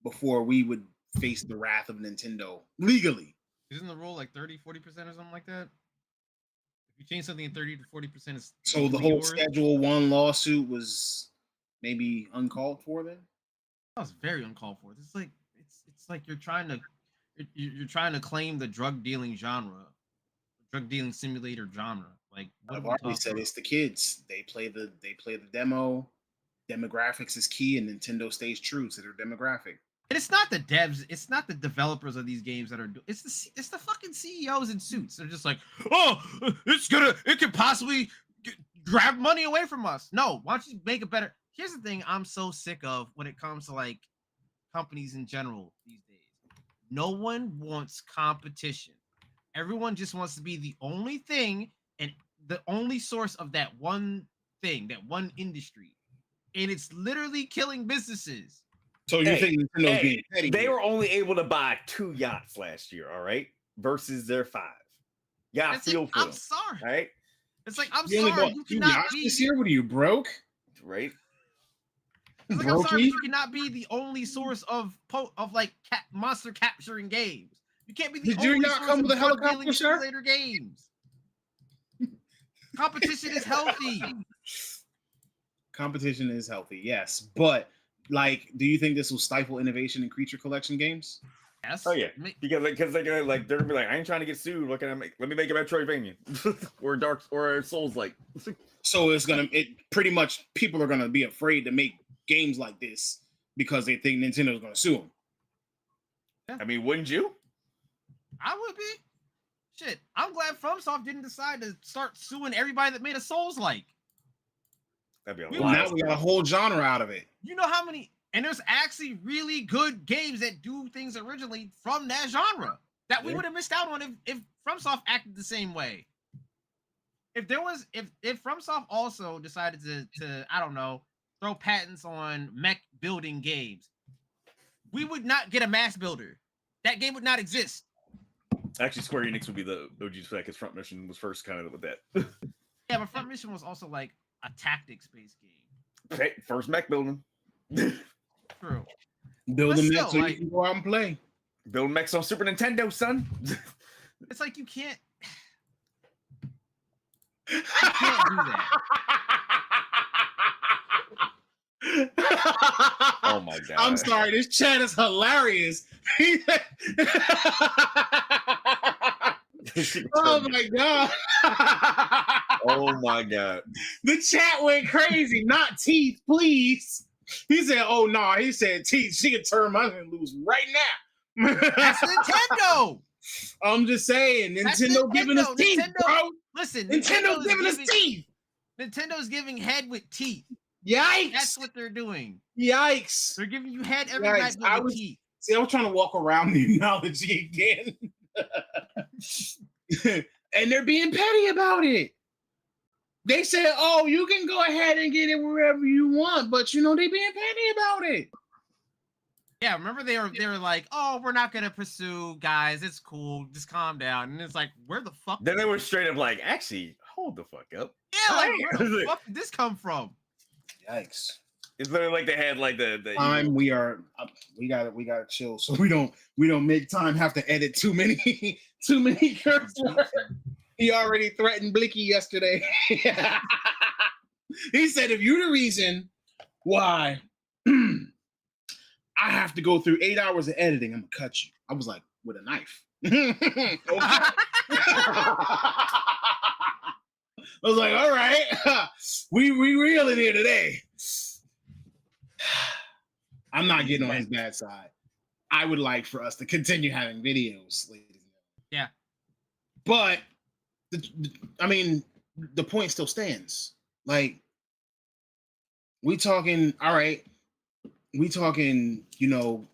before we would face the wrath of Nintendo legally? Isn't the rule like 30-40% or something like that? If you change something in 30 to 40%, is So the whole Schedule 1 lawsuit was maybe uncalled for then? That was very uncalled for. It's like you're trying to claim the drug dealing simulator genre. Like what I've are we already talking said about? it's the kids. They play the demo. Demographics is key, and Nintendo stays true to their demographic. And it's not the devs, it's not the developers of these games that are doing. It's the fucking CEOs in suits. They're just like, oh, it could possibly grab money away from us. No, why don't you make it better? Here's the thing I'm so sick of when it comes to like companies in general these days. No one wants competition. Everyone just wants to be the only thing and the only source of that one thing, that one industry. And it's literally killing businesses. So you think Nintendo's being petty? They were only able to buy 2 yachts last year, all right, versus their 5. Yeah, I feel for them. I'm sorry. Right? It's like, I'm You only sorry. bought You 2 cannot yachts be this year. What are you, broke? Right? It's like, I'm sorry, but you cannot be the only source of like monster capturing games. You can't be the Did your only yacht source come of with a drug helicopter, dealing sir? simulator games. Competition is healthy. Competition is healthy, yes, but like, do you think this will stifle innovation in creature collection games? Yes. Oh yeah, because they're gonna be like, I ain't trying to get sued. What can I make? Let me make a Metroidvania or Souls like. So it pretty much people are gonna be afraid to make games like this because they think Nintendo's gonna sue them. Yeah. I mean, wouldn't you? I would be. Shit, I'm glad FromSoft didn't decide to start suing everybody that made a Souls like. That'd be a Now lot. we got a whole genre out of it. You know how many, and there's actually really good games that do things originally from that genre that we would have missed out on if FromSoft acted the same way. If FromSoft also decided to I don't know, throw patents on mech building games, we would not get a mass builder. That game would not exist. Actually, Square Enix would be the OGs for that because Front Mission was first kind of with that. Yeah, but Front Mission was also like a tactics-based game. Okay, first mech building. True. Build But them still, so you like, can go out and play. Build mechs on Super Nintendo, son. It's like you can't do that. Oh my god! I'm sorry, this chat is hilarious. Oh my god! Oh my god! The chat went crazy. Not teeth, please. He said, "Oh no!" Nah. He said, "Teeth, she can turn my and lose right now." That's Nintendo. I'm just saying, Nintendo giving us teeth, bro. Listen, Nintendo's giving us teeth. Nintendo's giving head with teeth. Yikes! That's what they're doing. Yikes! They're giving you head every night with teeth. See, I was trying to walk around the analogy again. And they're being petty about it. They said, "Oh, you can go ahead and get it wherever you want," but they being petty about it. Yeah, remember they were like, "Oh, we're not gonna pursue, guys. It's cool. Just calm down." And it's like, where the fuck? Then they were straight up like, "Actually, hold the fuck up." Yeah, like, where the fuck did this come from? Yikes! It's literally like they had like the Time we gotta chill so we don't make time have to edit too many curse words. He already threatened Blicky yesterday. He said, if you're the reason why I have to go through 8 hours of editing, I'm gonna cut you. I was like, with a knife. I was like, all right, we real in here today. I'm not getting on his bad side. I would like for us to continue having videos, ladies and gentlemen. Yeah. But the point still stands. Like, we talking, all right, we talking,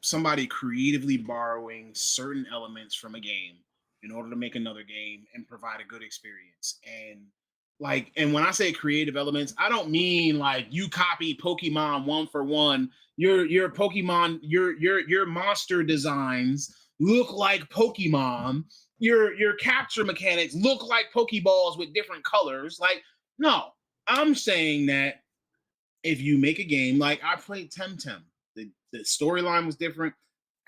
somebody creatively borrowing certain elements from a game in order to make another game and provide a good experience. And when I say creative elements, I don't mean like you copy Pokemon one for one. Your Pokemon, your monster designs look like Pokemon. Your capture mechanics look like Pokeballs with different colors. Like, no, I'm saying that if you make a game, like I played Temtem, the storyline was different.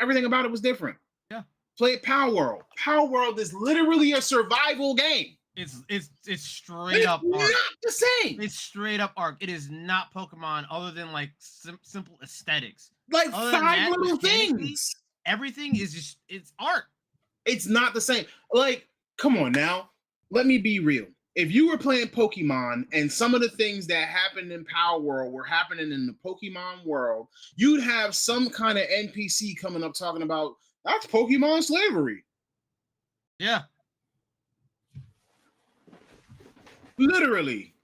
Everything about it was different. Yeah. Played Palworld. Palworld is literally a survival game. It's straight up not arc. The same. It's straight up arc. It is not Pokemon other than like simple aesthetics. Like Other than 5 that, little mechanically, things. Everything is just it's art. It's not the same. Like, come on now. Let me be real. If you were playing Pokemon and some of the things that happened in Palworld were happening in the Pokemon world, you'd have some kind of NPC coming up talking about that's Pokemon slavery. Yeah. Literally.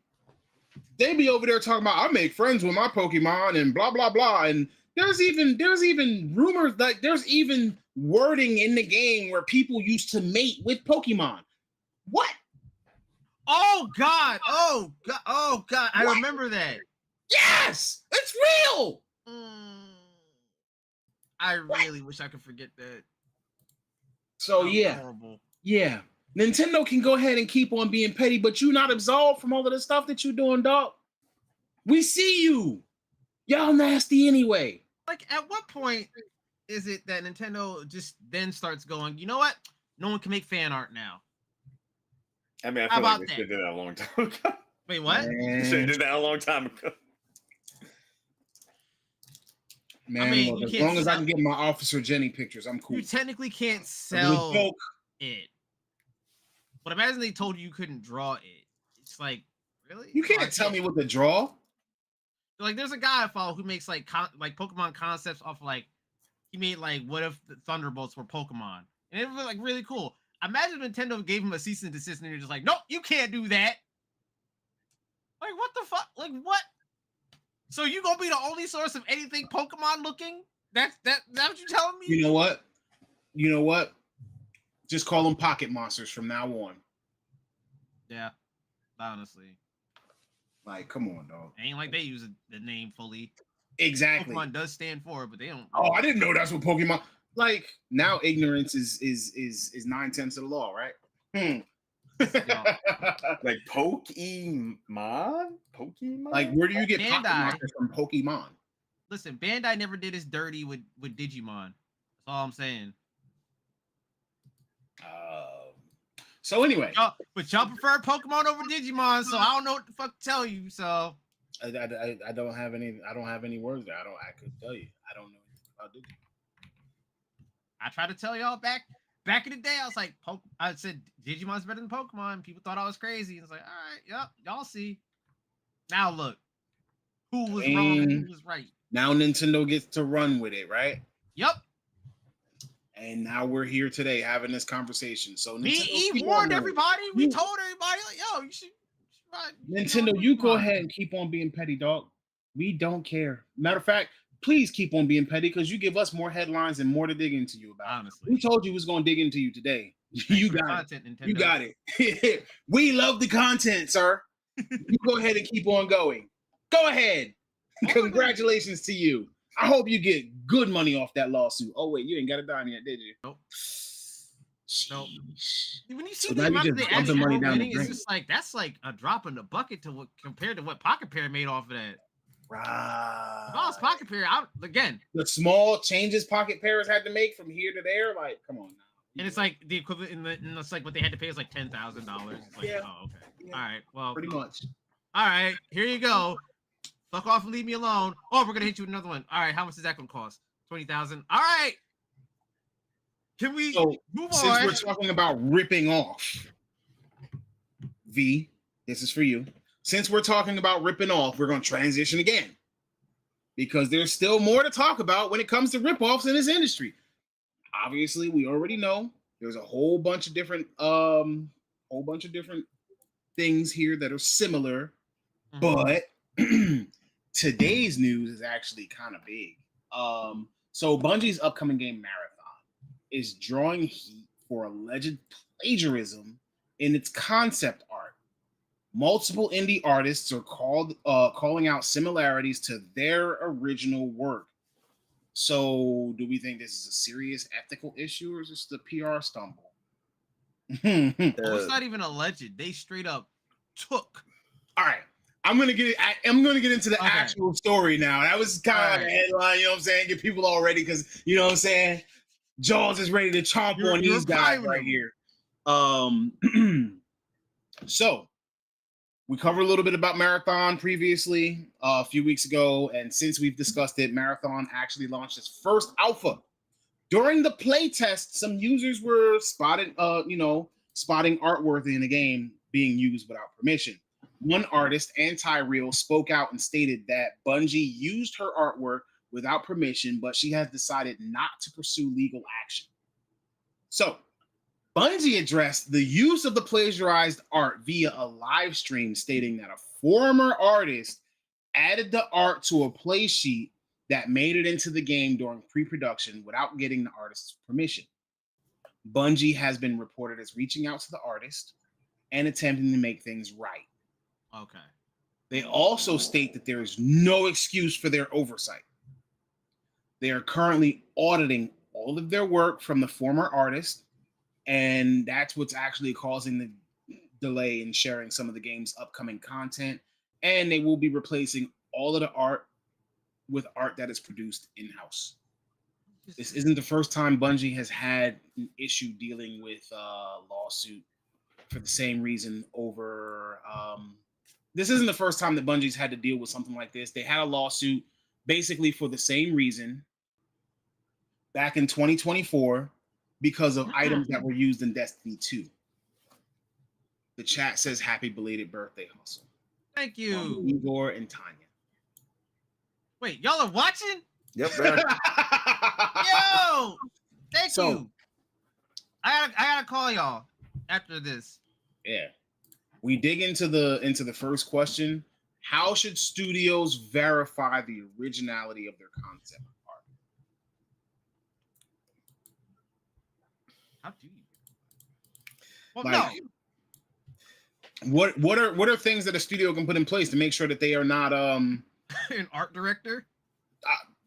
They be over there talking about I make friends with my Pokemon and blah blah blah. And there's even rumors, like there's even wording in the game where people used to mate with Pokemon. What? Oh God! Oh God! Oh God! I remember that. Yes, it's real. I really wish I could forget that. So Horrible. Yeah. Nintendo can go ahead and keep on being petty, but you not absolved from all of the stuff that you're doing, dog. We see you. Y'all nasty anyway. Like, at what point is it that Nintendo just then starts going, you know what? No one can make fan art now. I mean, I How feel like about they that? should have did that a long time ago. Wait, what? They should have did that a long time ago. Man, I mean, look, you as can't long as I sell- can get my Officer Jenny pictures, I'm cool. You technically can't It was a sell joke. it. But imagine they told you couldn't draw it. It's like, really? You can't tell me what to draw. Like, there's a guy I follow who makes like Pokemon concepts off like he made like what if the Thunderbolts were Pokemon, and it was like really cool. Imagine Nintendo gave him a cease and desist, and you're just like, nope, you can't do that. Like, what the fuck? Like, what? So you gonna be the only source of anything Pokemon looking? That's what you telling me? You know what? Just call them pocket monsters from now on. Yeah, honestly. Like, come on, dog. Ain't like they use the name fully. Exactly. Pokemon does stand for it, but they don't. Oh, I didn't know that's what Pokemon. Like, now ignorance is 9/10 of the law, right? Like Pokemon? Like, where do you get Bandai. pocket monsters from Pokemon? Listen, Bandai never did as dirty with Digimon. That's all I'm saying. So anyway, But y'all prefer Pokemon over Digimon, so I don't know what the fuck to tell you. So I don't have any words there. I could tell you. I don't know anything about Digimon. I tried to tell y'all back in the day. I was like, I said Digimon's better than Pokemon. People thought I was crazy. It's like, all right, yep, y'all see. Now look, who was wrong and who was right. Now Nintendo gets to run with it, right? Yep. And now we're here today having this conversation. So He warned everybody. We told everybody, like, yo, you should Nintendo, you go ahead and keep on being petty, dog. We don't care. Matter of fact, please keep on being petty because you give us more headlines and more to dig into you about. Honestly, we told you we was going to dig into you today. You got it. Nintendo. You got it. We love the content, sir. You go ahead and keep on going. Go ahead. Congratulations to you. I hope you get good money off that lawsuit. Oh wait, you ain't got a dime yet, did you? Nope. Nope. When you see So the now you amount just that they dump the actually money were down the winning, it's drain. just like that's like a drop in the bucket compared to what Pocket Pair made off of that. Right. If I was Pocket Pair, again, The small changes Pocket Pairs had to make from here to there, like, come on now. and it's like the equivalent and it's like what they had to pay is like $10,000. It's like, Yeah. oh, okay. Yeah. All right. Well, Pretty much. all right. Here you go. Fuck off and leave me alone. Oh, we're gonna hit you with another one. All right. How much is that gonna cost? 20,000. All right. Can we move Since on? we're talking about ripping off, V, this is for you. Since we're talking about ripping off, we're going to transition again because there's still more to talk about when it comes to rip-offs in this industry. Obviously, we already know there's a whole bunch of different things here that are similar, but today's news is actually kind of big. So Bungie's upcoming game Marathon is drawing heat for alleged plagiarism in its concept art. Multiple indie artists are calling out similarities to their original work. So, do we think this is a serious ethical issue, or is this the PR stumble? It's not even alleged. They straight up took. All right, I'm gonna get into the actual story now. That was kind of like a headline, you know what I'm saying? Get people all ready because you know what I'm saying. Jaws is ready to chomp on these guys right here. So we covered a little bit about Marathon previously a few weeks ago, and since we've discussed it, Marathon actually launched its first alpha. During the playtest, some users were spotting artwork in the game being used without permission. One artist, Anti-Real, spoke out and stated that Bungie used her artwork without permission, but she has decided not to pursue legal action. So, Bungie addressed the use of the plagiarized art via a live stream, stating that a former artist added the art to a play sheet that made it into the game during pre-production without getting the artist's permission. Bungie has been reported as reaching out to the artist and attempting to make things right. Okay. They also state that there is no excuse for their oversight. They are currently auditing all of their work from the former artist, and that's what's actually causing the delay in sharing some of the game's upcoming content. And they will be replacing all of the art with art that is produced in-house. This isn't the first time Bungie has had an issue dealing with a lawsuit for the same reason over... this isn't the first time that Bungie's had to deal with something like this. They had a lawsuit basically for the same reason back in 2024 because of items that were used in Destiny 2. The chat says happy belated birthday, Hustle. Thank you. Igor and Tanya. Wait, y'all are watching? Yep, man. Yo! Thank you. I gotta call y'all after this. Yeah. We dig into the first question. How should studios verify the originality of their concept art? How do you? Well, Like, what are things that a studio can put in place to make sure that they are not an art director?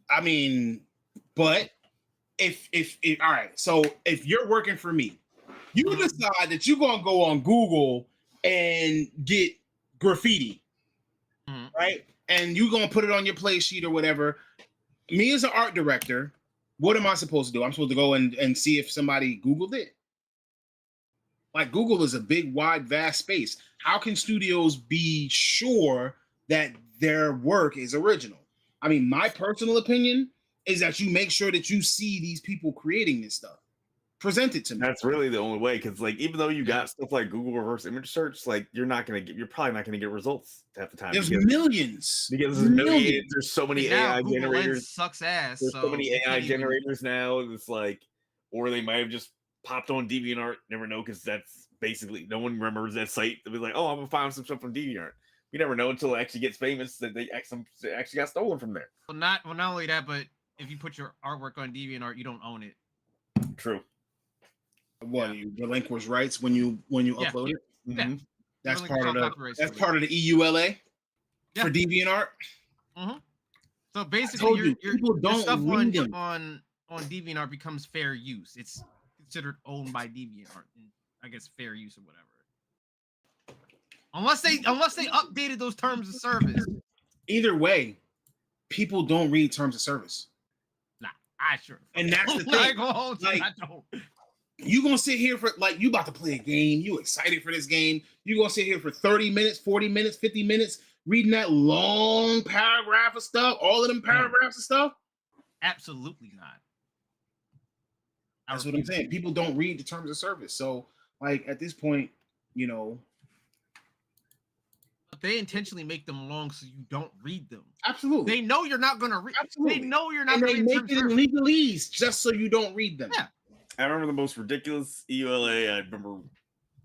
I mean, but if all right, so if you're working for me, you decide that you're gonna go on Google and get graffiti, right? And you're gonna put it on your play sheet or whatever. Me as an art director, what am I supposed to do? I'm supposed to go and see if somebody Googled it. Like, Google is a big, wide, vast space. How can studios be sure that their work is original? I mean, my personal opinion is that you make sure that you see these people creating this stuff. Present it to me. That's really the only way, because like even though you got stuff like Google reverse image search, like you're probably not gonna get results half the time. There's millions. Because there's millions. There's so many AI Google generators. Lens sucks ass. There's so many AI generators now. It's like, or they might have just popped on DeviantArt. Never know, because that's basically no one remembers that site. They'll be like, oh, I'm gonna find some stuff from DeviantArt. You never know until it actually gets famous that they actually got stolen from there. Well, not only that, but if you put your artwork on DeviantArt, you don't own it. True. What, you relinquish rights when you upload it? Yeah. That's part of the EULA for DeviantArt. So basically, your stuff read on DeviantArt becomes fair use. It's considered owned by DeviantArt, and I guess fair use or whatever. Unless they updated those terms of service. Either way, people don't read terms of service. Nah, I sure. And that's the Like, thing. oh, Like, I don't. You gonna sit here for like you about to play a game, you excited for this game, you gonna sit here for 30 minutes, 40 minutes, 50 minutes, reading that long paragraph of stuff, all of them paragraphs of stuff. Absolutely not. That's what I'm saying. People don't read the terms of service. So, like at this point, you know, but they intentionally make them long so you don't read them. Absolutely. They know you're not gonna read. Absolutely. They know you're not and gonna they read make it in legalese just so you don't read them. Yeah. I remember the most ridiculous EULA I remember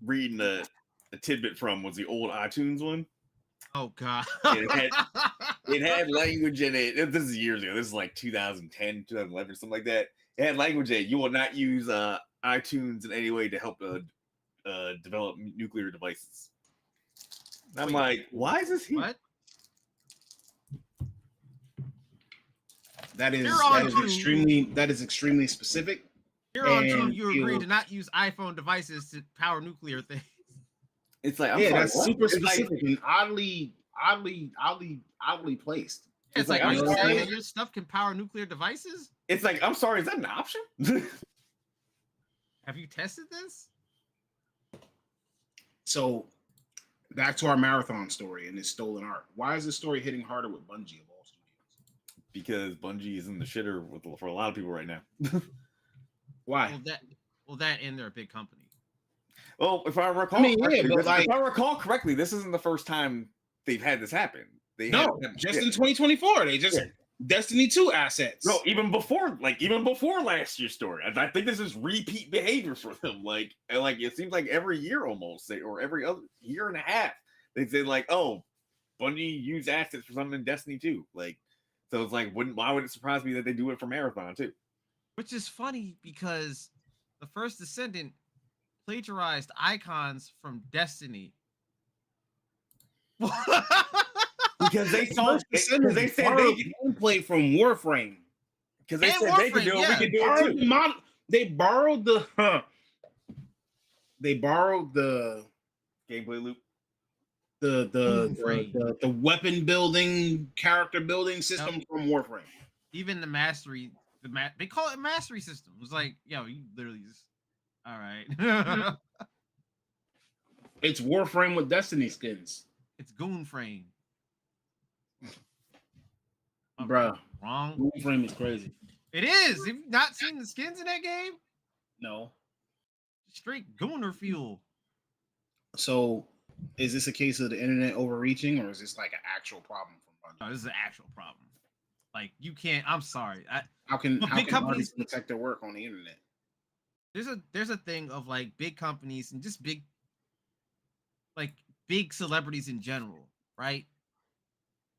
reading a tidbit from was the old iTunes one. Oh god. It had language in it. This is years ago. This is like 2010, 2011, or something like that. It had language in it. You will not use iTunes in any way to help develop nuclear devices. And I'm like, why is this here? What? That is extremely specific. Here on two, you agree to not use iPhone devices to power nuclear things. It's like, that's super specific and oddly placed. It's like, are you saying that your stuff can power nuclear devices? It's like, I'm sorry, is that an option? Have you tested this? So, back to our marathon story and this stolen art. Why is this story hitting harder with Bungie of all studios? Because Bungie is in the shitter for a lot of people right now. Why? Well, that and they're a big company. Well, if I recall, correctly, this isn't the first time they've had this happen. In 2024, they just Destiny 2 assets. No, even before last year's story. I think this is repeat behavior for them. Like it seems like every year almost, or every other year and a half, they say like, "Oh, Bungie used assets for something in Destiny 2." Like, so it's like, why would it surprise me that they do it for Marathon too? Which is funny because the First Descendant plagiarized icons from Destiny. Because they said they gameplay from Warframe. Because they said they could do it, we can do it too. They borrowed the gameplay loop. The weapon building, character building system from Warframe. Even the mastery, they call it mastery system. It was like, yo, you literally just all right. It's Warframe with Destiny skins. It's Goon Frame. Bruh. Wrong. Goon Frame is crazy. It is. Have you not seen the skins in that game? No. Straight Gooner fuel. So, is this a case of the internet overreaching, or is this like an actual problem from Bungie? No, this is an actual problem. Like, you can't. I'm sorry. How can companies protect their work on the internet? There's a thing of like big companies and just big celebrities in general, right?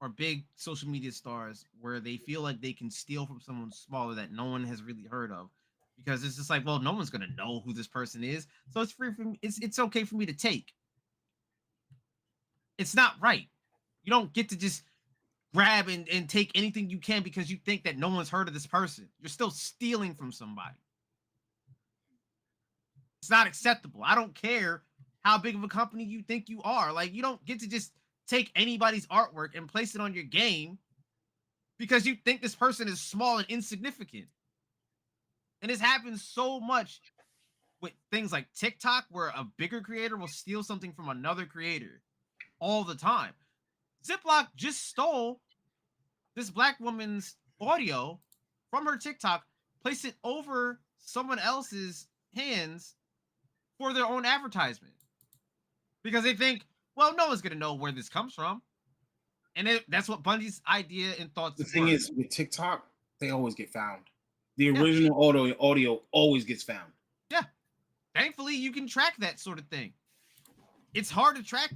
Or big social media stars where they feel like they can steal from someone smaller that no one has really heard of, because it's just like, well, no one's gonna know who this person is, so it's free for me. It's okay for me to take. It's not right. You don't get to just grab and take anything you can because you think that no one's heard of this person. You're still stealing from somebody. It's not acceptable. I don't care how big of a company you think you are. Like, you don't get to just take anybody's artwork and place it on your game because you think this person is small and insignificant. And this happens so much with things like TikTok, where a bigger creator will steal something from another creator all the time. Ziploc just stole this black woman's audio from her TikTok, placed it over someone else's hands for their own advertisement, because they think, well, no one's going to know where this comes from. And that's what Bungie's idea and thoughts The thing is, with TikTok, they always get found. The original audio always gets found. Yeah. Thankfully, you can track that sort of thing. It's hard to track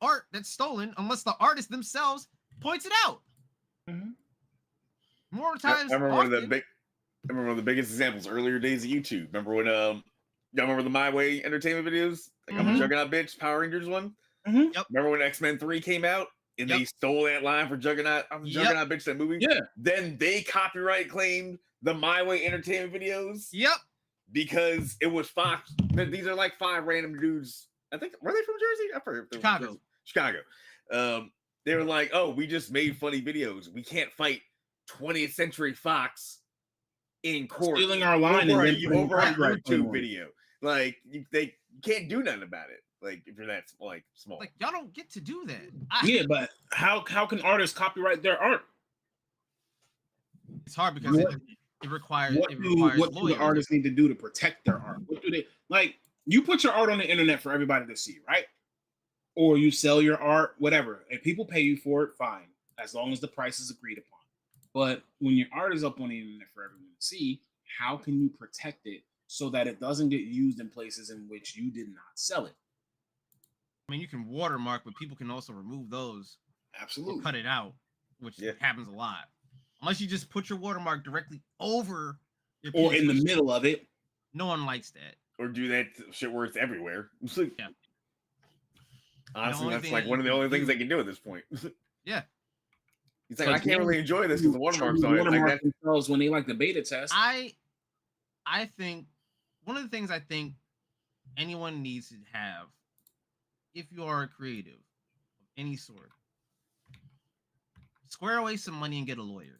art that's stolen unless the artist themselves points it out. Mm-hmm. More times. I remember one of the biggest examples, earlier days of YouTube. Remember when y'all remember the My Way Entertainment videos? Like I'm a Juggernaut bitch, Power Rangers one? Mm-hmm. Yep. Remember when X-Men 3 came out and they stole that line for Juggernaut? I'm a Juggernaut bitch, that movie. Yeah. Then they copyright claimed the My Way Entertainment videos. Yep. Because it was Fox. These are like 5 random dudes. I think, were they from Jersey? I forget. Chicago. They were like, oh, we just made funny videos. We can't fight 20th Century Fox in court stealing our line and then putting over a copyright claim YouTube on it. video. Like they can't do nothing about it. Like if you're that like small. Like y'all don't get to do that. Yeah, but how can artists copyright their art? It's hard because What- it requires What do the lawyers. artists need to do to protect their art? What do they like? You put your art on the internet for everybody to see, right? Or you sell your art, whatever. If people pay you for it, fine, as long as the price is agreed upon. But when your art is up on the internet for everyone to see, how can you protect it so that it doesn't get used in places in which you did not sell it? I mean, you can watermark, but people can also remove those or Absolutely. cut it out, which Yeah. happens a lot. Unless you just put your watermark directly over your Or piece, in the which middle of it. no one likes that. Or do that shit where it's everywhere. It's like, Yeah. honestly, only that's thing like that one of you the can only things do- they can do at this point. Yeah. He's like, So I can't really enjoy this because the watermark's on it. Like Watermark that. themselves when they like the beta test. I think one of the things I think anyone needs to have, if you are a creative of any sort, square away some money and get a lawyer.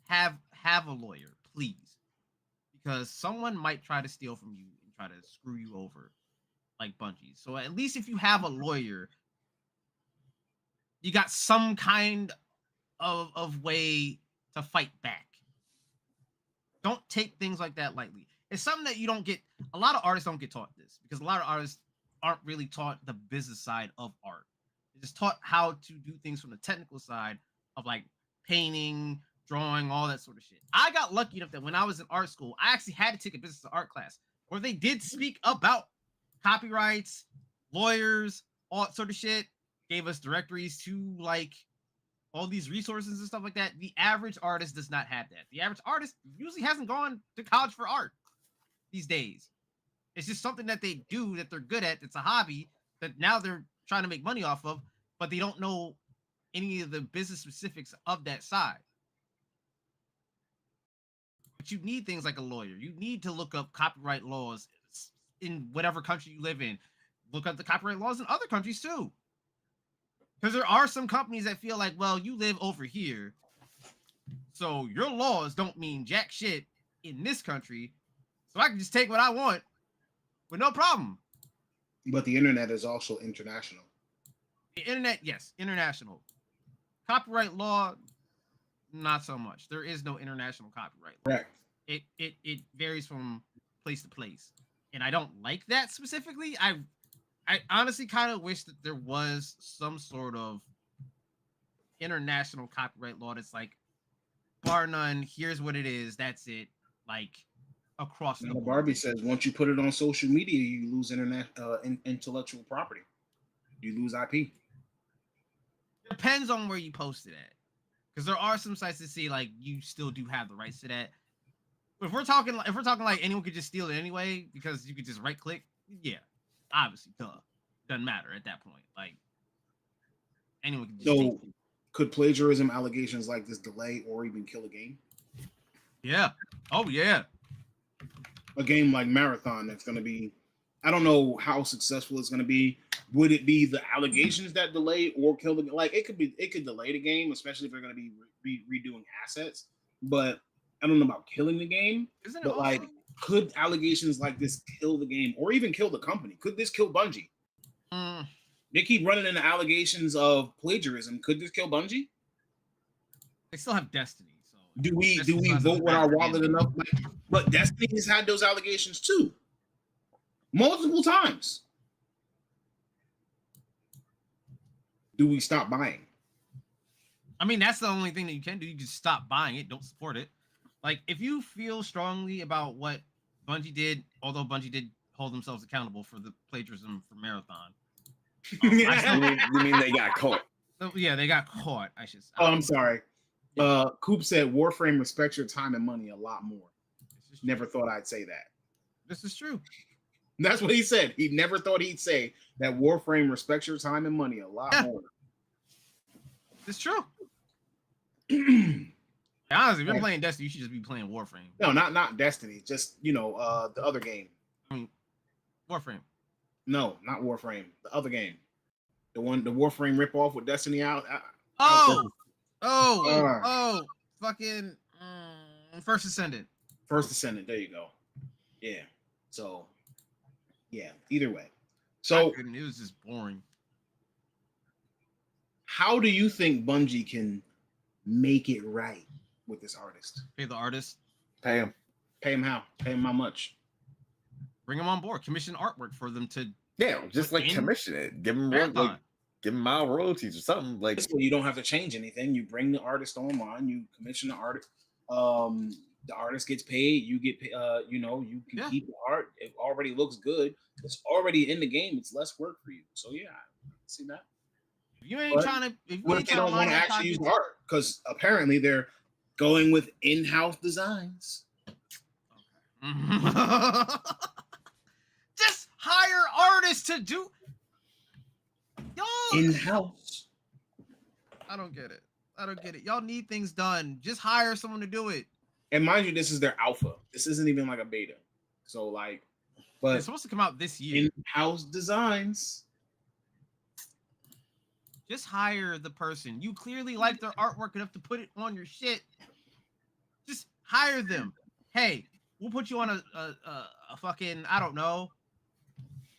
Have a lawyer, please, because someone might try to steal from you and try to screw you over, like Bungie. So at least if you have a lawyer, you got some kind of way to fight back. Don't take things like that lightly. It's something that you don't get. A lot of artists don't get taught this because a lot of artists aren't really taught the business side of art. They're just taught how to do things from the technical side of like painting, drawing, all that sort of shit. I got lucky enough that when I was in art school, I actually had to take a business art class where they did speak about copyrights, lawyers, all that sort of shit. Gave us directories to like all these resources and stuff like that. The average artist does not have that. The average artist usually hasn't gone to college for art these days. It's just something that they do that they're good at. It's a hobby that now they're trying to make money off of, but they don't know any of the business specifics of that side. But you need things like a lawyer. You need to look up copyright laws in whatever country you live in. Look up the copyright laws in other countries too. Because there are some companies that feel like, well, you live over here, so your laws don't mean jack shit in this country, so I can just take what I want with no problem. But the internet is also international. The internet, yes, international. Copyright law, not so much. There is no international copyright law. Correct. It varies from place to place, and I don't like that specifically. I honestly kind of wish that there was some sort of international copyright law that's like, bar none, here's what it is, that's it, like across the Now, board. Barbie says once you put it on social media, you lose intellectual property. You lose IP. Depends on where you post it at, because there are some sites that say like you still do have the rights to that. But if we're talking like anyone could just steal it anyway because you could just right click, yeah, obviously, doesn't matter at that point. Like anyone can just So, take it. could plagiarism allegations like this delay or even kill a game? Yeah. Oh yeah. A game like Marathon that's going to be, I don't know how successful it's going to be. Would it be the allegations that delay or kill the, like it could delay the game, especially if they're going to be redoing assets. But I don't know about killing the game. Isn't it But like, also- could allegations like this kill the game or even kill the company? Could this kill Bungie? They keep running into allegations of plagiarism. Could this kill Bungie? They still have Destiny, so Do we Destiny's not vote with our bad wallet game. enough? But Destiny has had those allegations too, multiple times. Do we stop buying? I mean, that's the only thing that you can do. You can stop buying it. Don't support it. Like, if you feel strongly about what Bungie did, although Bungie did hold themselves accountable for the plagiarism for Marathon. You mean they got caught? Yeah, they got caught. I should say. Oh, I'm sorry. Coop said Warframe respects your time and money a lot more. Never thought I'd say that. This is true. That's what he said. He never thought he'd say that Warframe respects your time and money a lot more. It's true. Honestly, if you're playing Destiny, you should just be playing Warframe. No, not Destiny. Just the other game. I mean, Warframe. No, not Warframe. The other game. The Warframe ripoff with Destiny out. Oh, fucking First Ascendant. First Descendant. There you go. Yeah. So, yeah. Either way. So, It was just boring. how do you think Bungie can make it right with this artist? Pay the artist. Pay him. Pay him how? Pay him how much? Bring them on board. Commission artwork for them to. Yeah, just like In commission it. Give him marathon. give him mild royalties or something. Like So you don't have to change anything. You bring the artist online. You commission the artist. The artist gets paid. You get, you can keep the art. It already looks good. It's already in the game. It's less work for you. So yeah, I see that. If you ain't trying to, if you What ain't if they don't want to actually use the art? Because apparently they're going with in-house designs. Just hire artists to do. Yo, In-house. I don't get it. Y'all need things done. Just hire someone to do it. And mind you, this is their alpha. This isn't even like a beta. So like, but It's supposed to come out this year. in-house designs. Just hire the person. You clearly like their artwork enough to put it on your shit. Just hire them. Hey, we'll put you on a fucking, I don't know,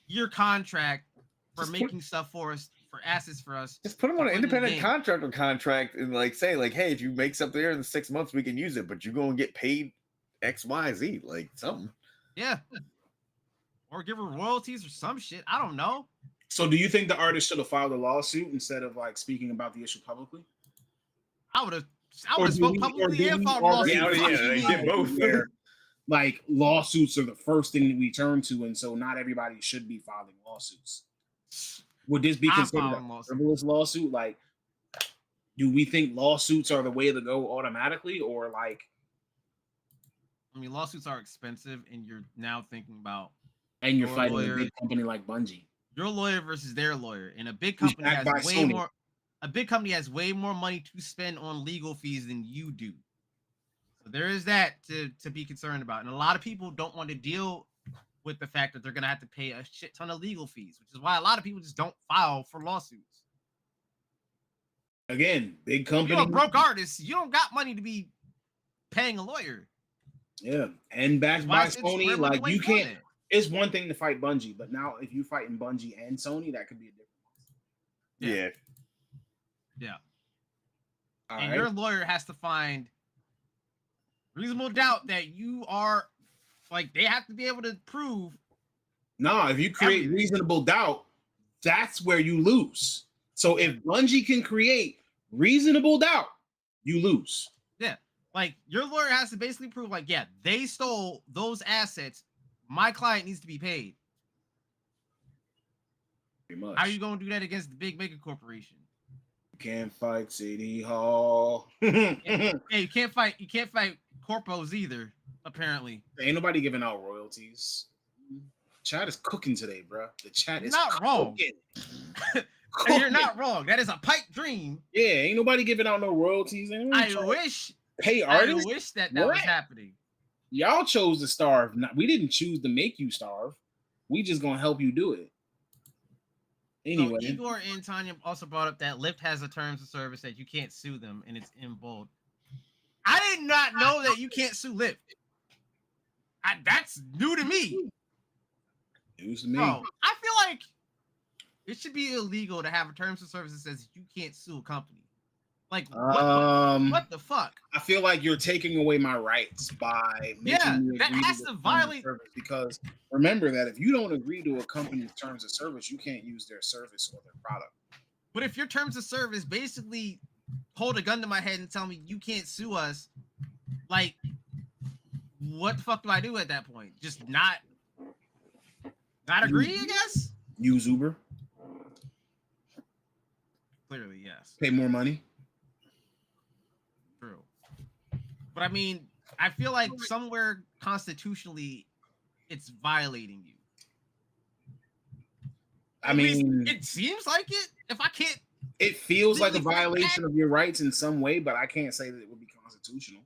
year contract for making stuff for us, for assets for us. just put him on an Put in the independent game. contractor contract and like say like, hey, if you make something there in 6 months, we can use it, but you're gonna get paid X, Y, Z, like something. Yeah. Or give her royalties or some shit. I don't know. So do you think the artist should have filed a lawsuit instead of like speaking about the issue publicly? I would have Or do spoke we- or publicly do and we filed a already- lawsuit. Yeah, Fuck they you, did man. both. Where, like lawsuits are the first thing that we turn to, and so not everybody should be filing lawsuits. Would this be I'm considered filing a lawsuits. frivolous lawsuit? Like, do we think lawsuits are the way to go automatically, or like? I mean, lawsuits are expensive, and you're now thinking about And you're Your fighting lawyer- a big company like Bungie. your lawyer versus their lawyer, and a big Who's company has backed by way Sony. more. A big company has way more money to spend on legal fees than you do. So there is that to be concerned about, and a lot of people don't want to deal with the fact that they're gonna have to pay a shit ton of legal fees, which is why a lot of people just don't file for lawsuits. Again, big You're company. a broke artist. You don't got money to be paying a lawyer. Yeah, and backed Why by is it Sony, square like money you for can't. that? It's one thing to fight Bungie, but now if you fighting Bungie and Sony, that could be a different. Yeah. Yeah. All And right. your lawyer has to find reasonable doubt that you are, like, they have to be able to prove. No, if you create Everything. reasonable doubt, that's where you lose. So if Bungie can create reasonable doubt, you lose. Like, your lawyer has to basically prove, like, yeah, they stole those assets. My client needs to be paid. Pretty much. How are you going to do that against the big mega corporation? You can't fight City Hall. Hey, you can't fight corpos either, apparently. Ain't nobody giving out royalties. Chat is cooking today, bro. The chat is Not wrong. cooking. And you're not wrong. That is a pipe dream. Yeah, ain't nobody giving out no royalties. Ain't I nobody wish pay artists. that What? was happening. Y'all chose to starve. We didn't choose to make you starve. We just gonna help you do it. Anyway, So Igor and Tanya also brought up that Lyft has a terms of service that you can't sue them, and it's in bold. I did not know that you can't sue Lyft. That's new to me. news to me. Bro, I feel like it should be illegal to have a terms of service that says you can't sue a company. Like, what the fuck? I feel like you're taking away my rights by making me that agree has the to terms of violate- service, because remember that if you don't agree to a company's terms of service, you can't use their service or their product. But if your terms of service basically hold a gun to my head and tell me you can't sue us, like, what the fuck do I do at that point? Just not agree, I guess? Use Uber, Clearly, yes. pay more money. True. But I mean, I feel like somewhere constitutionally it's violating you. I At least mean, it seems like it. If I can't, it feels like a legally fight violation of your rights in some way, but I can't say that it would be constitutional.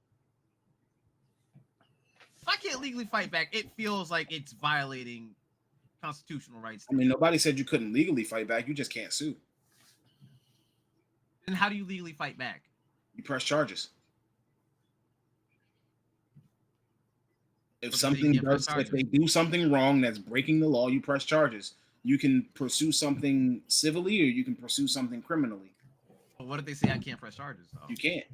legally fight back, it feels like it's violating constitutional rights. I mean, nobody said you couldn't legally fight back. You just can't sue. And how do you legally fight back? You press charges. If So you can't press if they do something wrong that's breaking the law, you press charges. You can pursue something civilly or you can pursue something criminally. But what if they say I can't press charges though? You can't.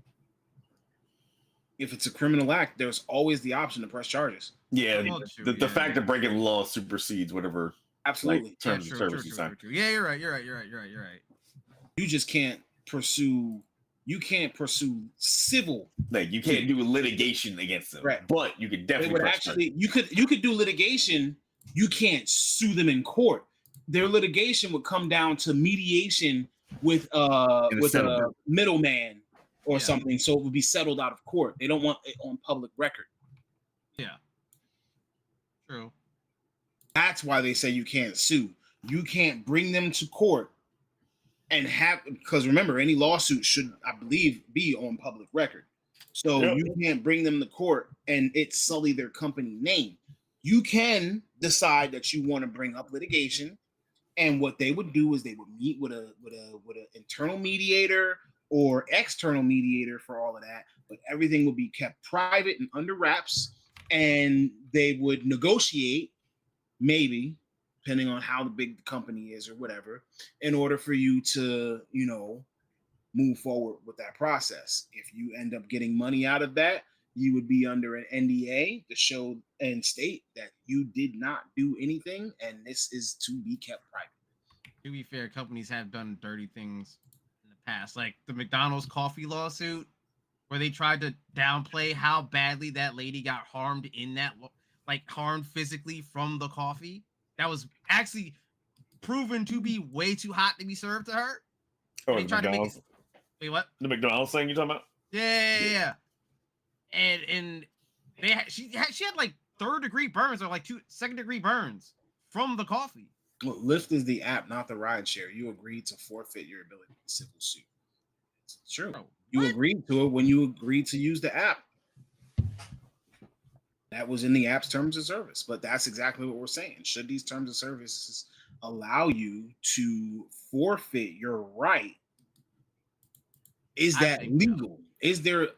If it's a criminal act, there's always the option to press charges. Yeah, Well, the fact of breaking the law supersedes whatever Absolutely. like terms of service you sign. Yeah, you're right. You just can't pursue. You can't pursue civil. Like you can't do litigation against them, Right. but you could definitely press charges. you could do litigation. You can't sue them in court. Their litigation would come down to mediation with a middleman or something, so it would be settled out of court. They don't want it on public record. Yeah. True. That's why they say you can't sue. You can't bring them to court and have, because remember, any lawsuit should, I believe, be on public record. So you can't bring them to court and it sully their company name. You can decide that you want to bring up litigation, and what they would do is they would meet with an internal mediator or external mediator for all of that, but everything would be kept private and under wraps, and they would negotiate, maybe, depending on how big the company is or whatever, in order for you to, move forward with that process. If you end up getting money out of that, you would be under an NDA to show and state that you did not do anything, and this is to be kept private. To be fair, companies have done dirty things in the past, like the McDonald's coffee lawsuit, where they tried to downplay how badly that lady got harmed in that, like harmed physically from the coffee. That was actually proven to be way too hot to be served to her. Oh, they the tried McDonald's. to make it, wait, what? The McDonald's thing you're talking about? Yeah. And she had like 3rd-degree burns or like 2nd-degree burns from the coffee. Well, Lyft is the app, not the ride share. You agreed to forfeit your ability to civil suit. It's true. Bro, you agreed to it when you agreed to use the app. That was in the app's terms of service. But that's exactly what we're saying. Should these terms of services allow you to forfeit your right? Is that legal? So. Is there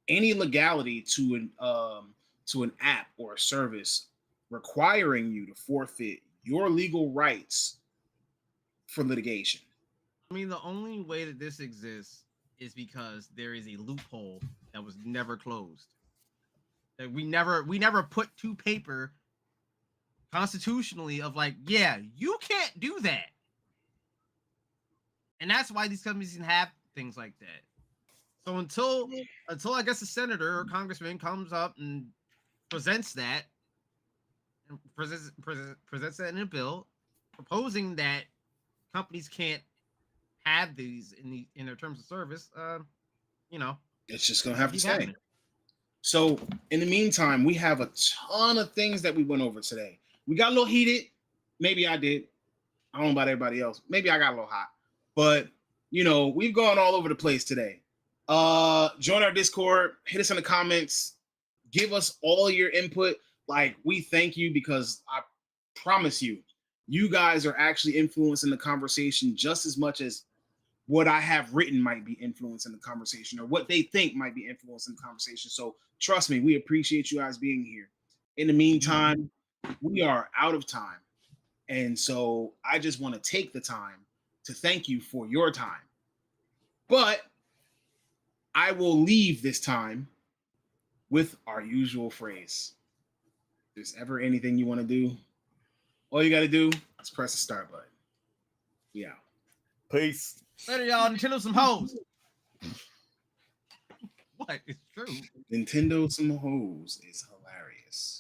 any legality to an app or a service requiring you to forfeit your legal rights for litigation? I mean, the only way that this exists is because there is a loophole that was never closed. That we never put to paper constitutionally of like, yeah, you can't do that. And that's why these companies can have things like that. So until I guess a senator or congressman comes up and presents that and presents that in a bill, proposing that companies can't have these in their terms of service, it's just gonna have to stay. So in the meantime, we have a ton of things that we went over today. We got a little heated. Maybe I did. I don't know about everybody else. Maybe I got a little hot. But we've gone all over the place today. Join our Discord, hit us in the comments, give us all your input. Like, we thank you, because I promise you, you guys are actually influencing the conversation just as much as what I have written might be influencing the conversation, or what they think might be influencing the conversation. So trust me, we appreciate you guys being here. In the meantime, we are out of time. And so I just want to take the time to thank you for your time. But I will leave this time with our usual phrase. If there's ever anything you want to do, all you got to do is press the start button. Yeah. Peace. Later, y'all. Nintendo some hoes. What? It's true. Nintendo some hoes is hilarious.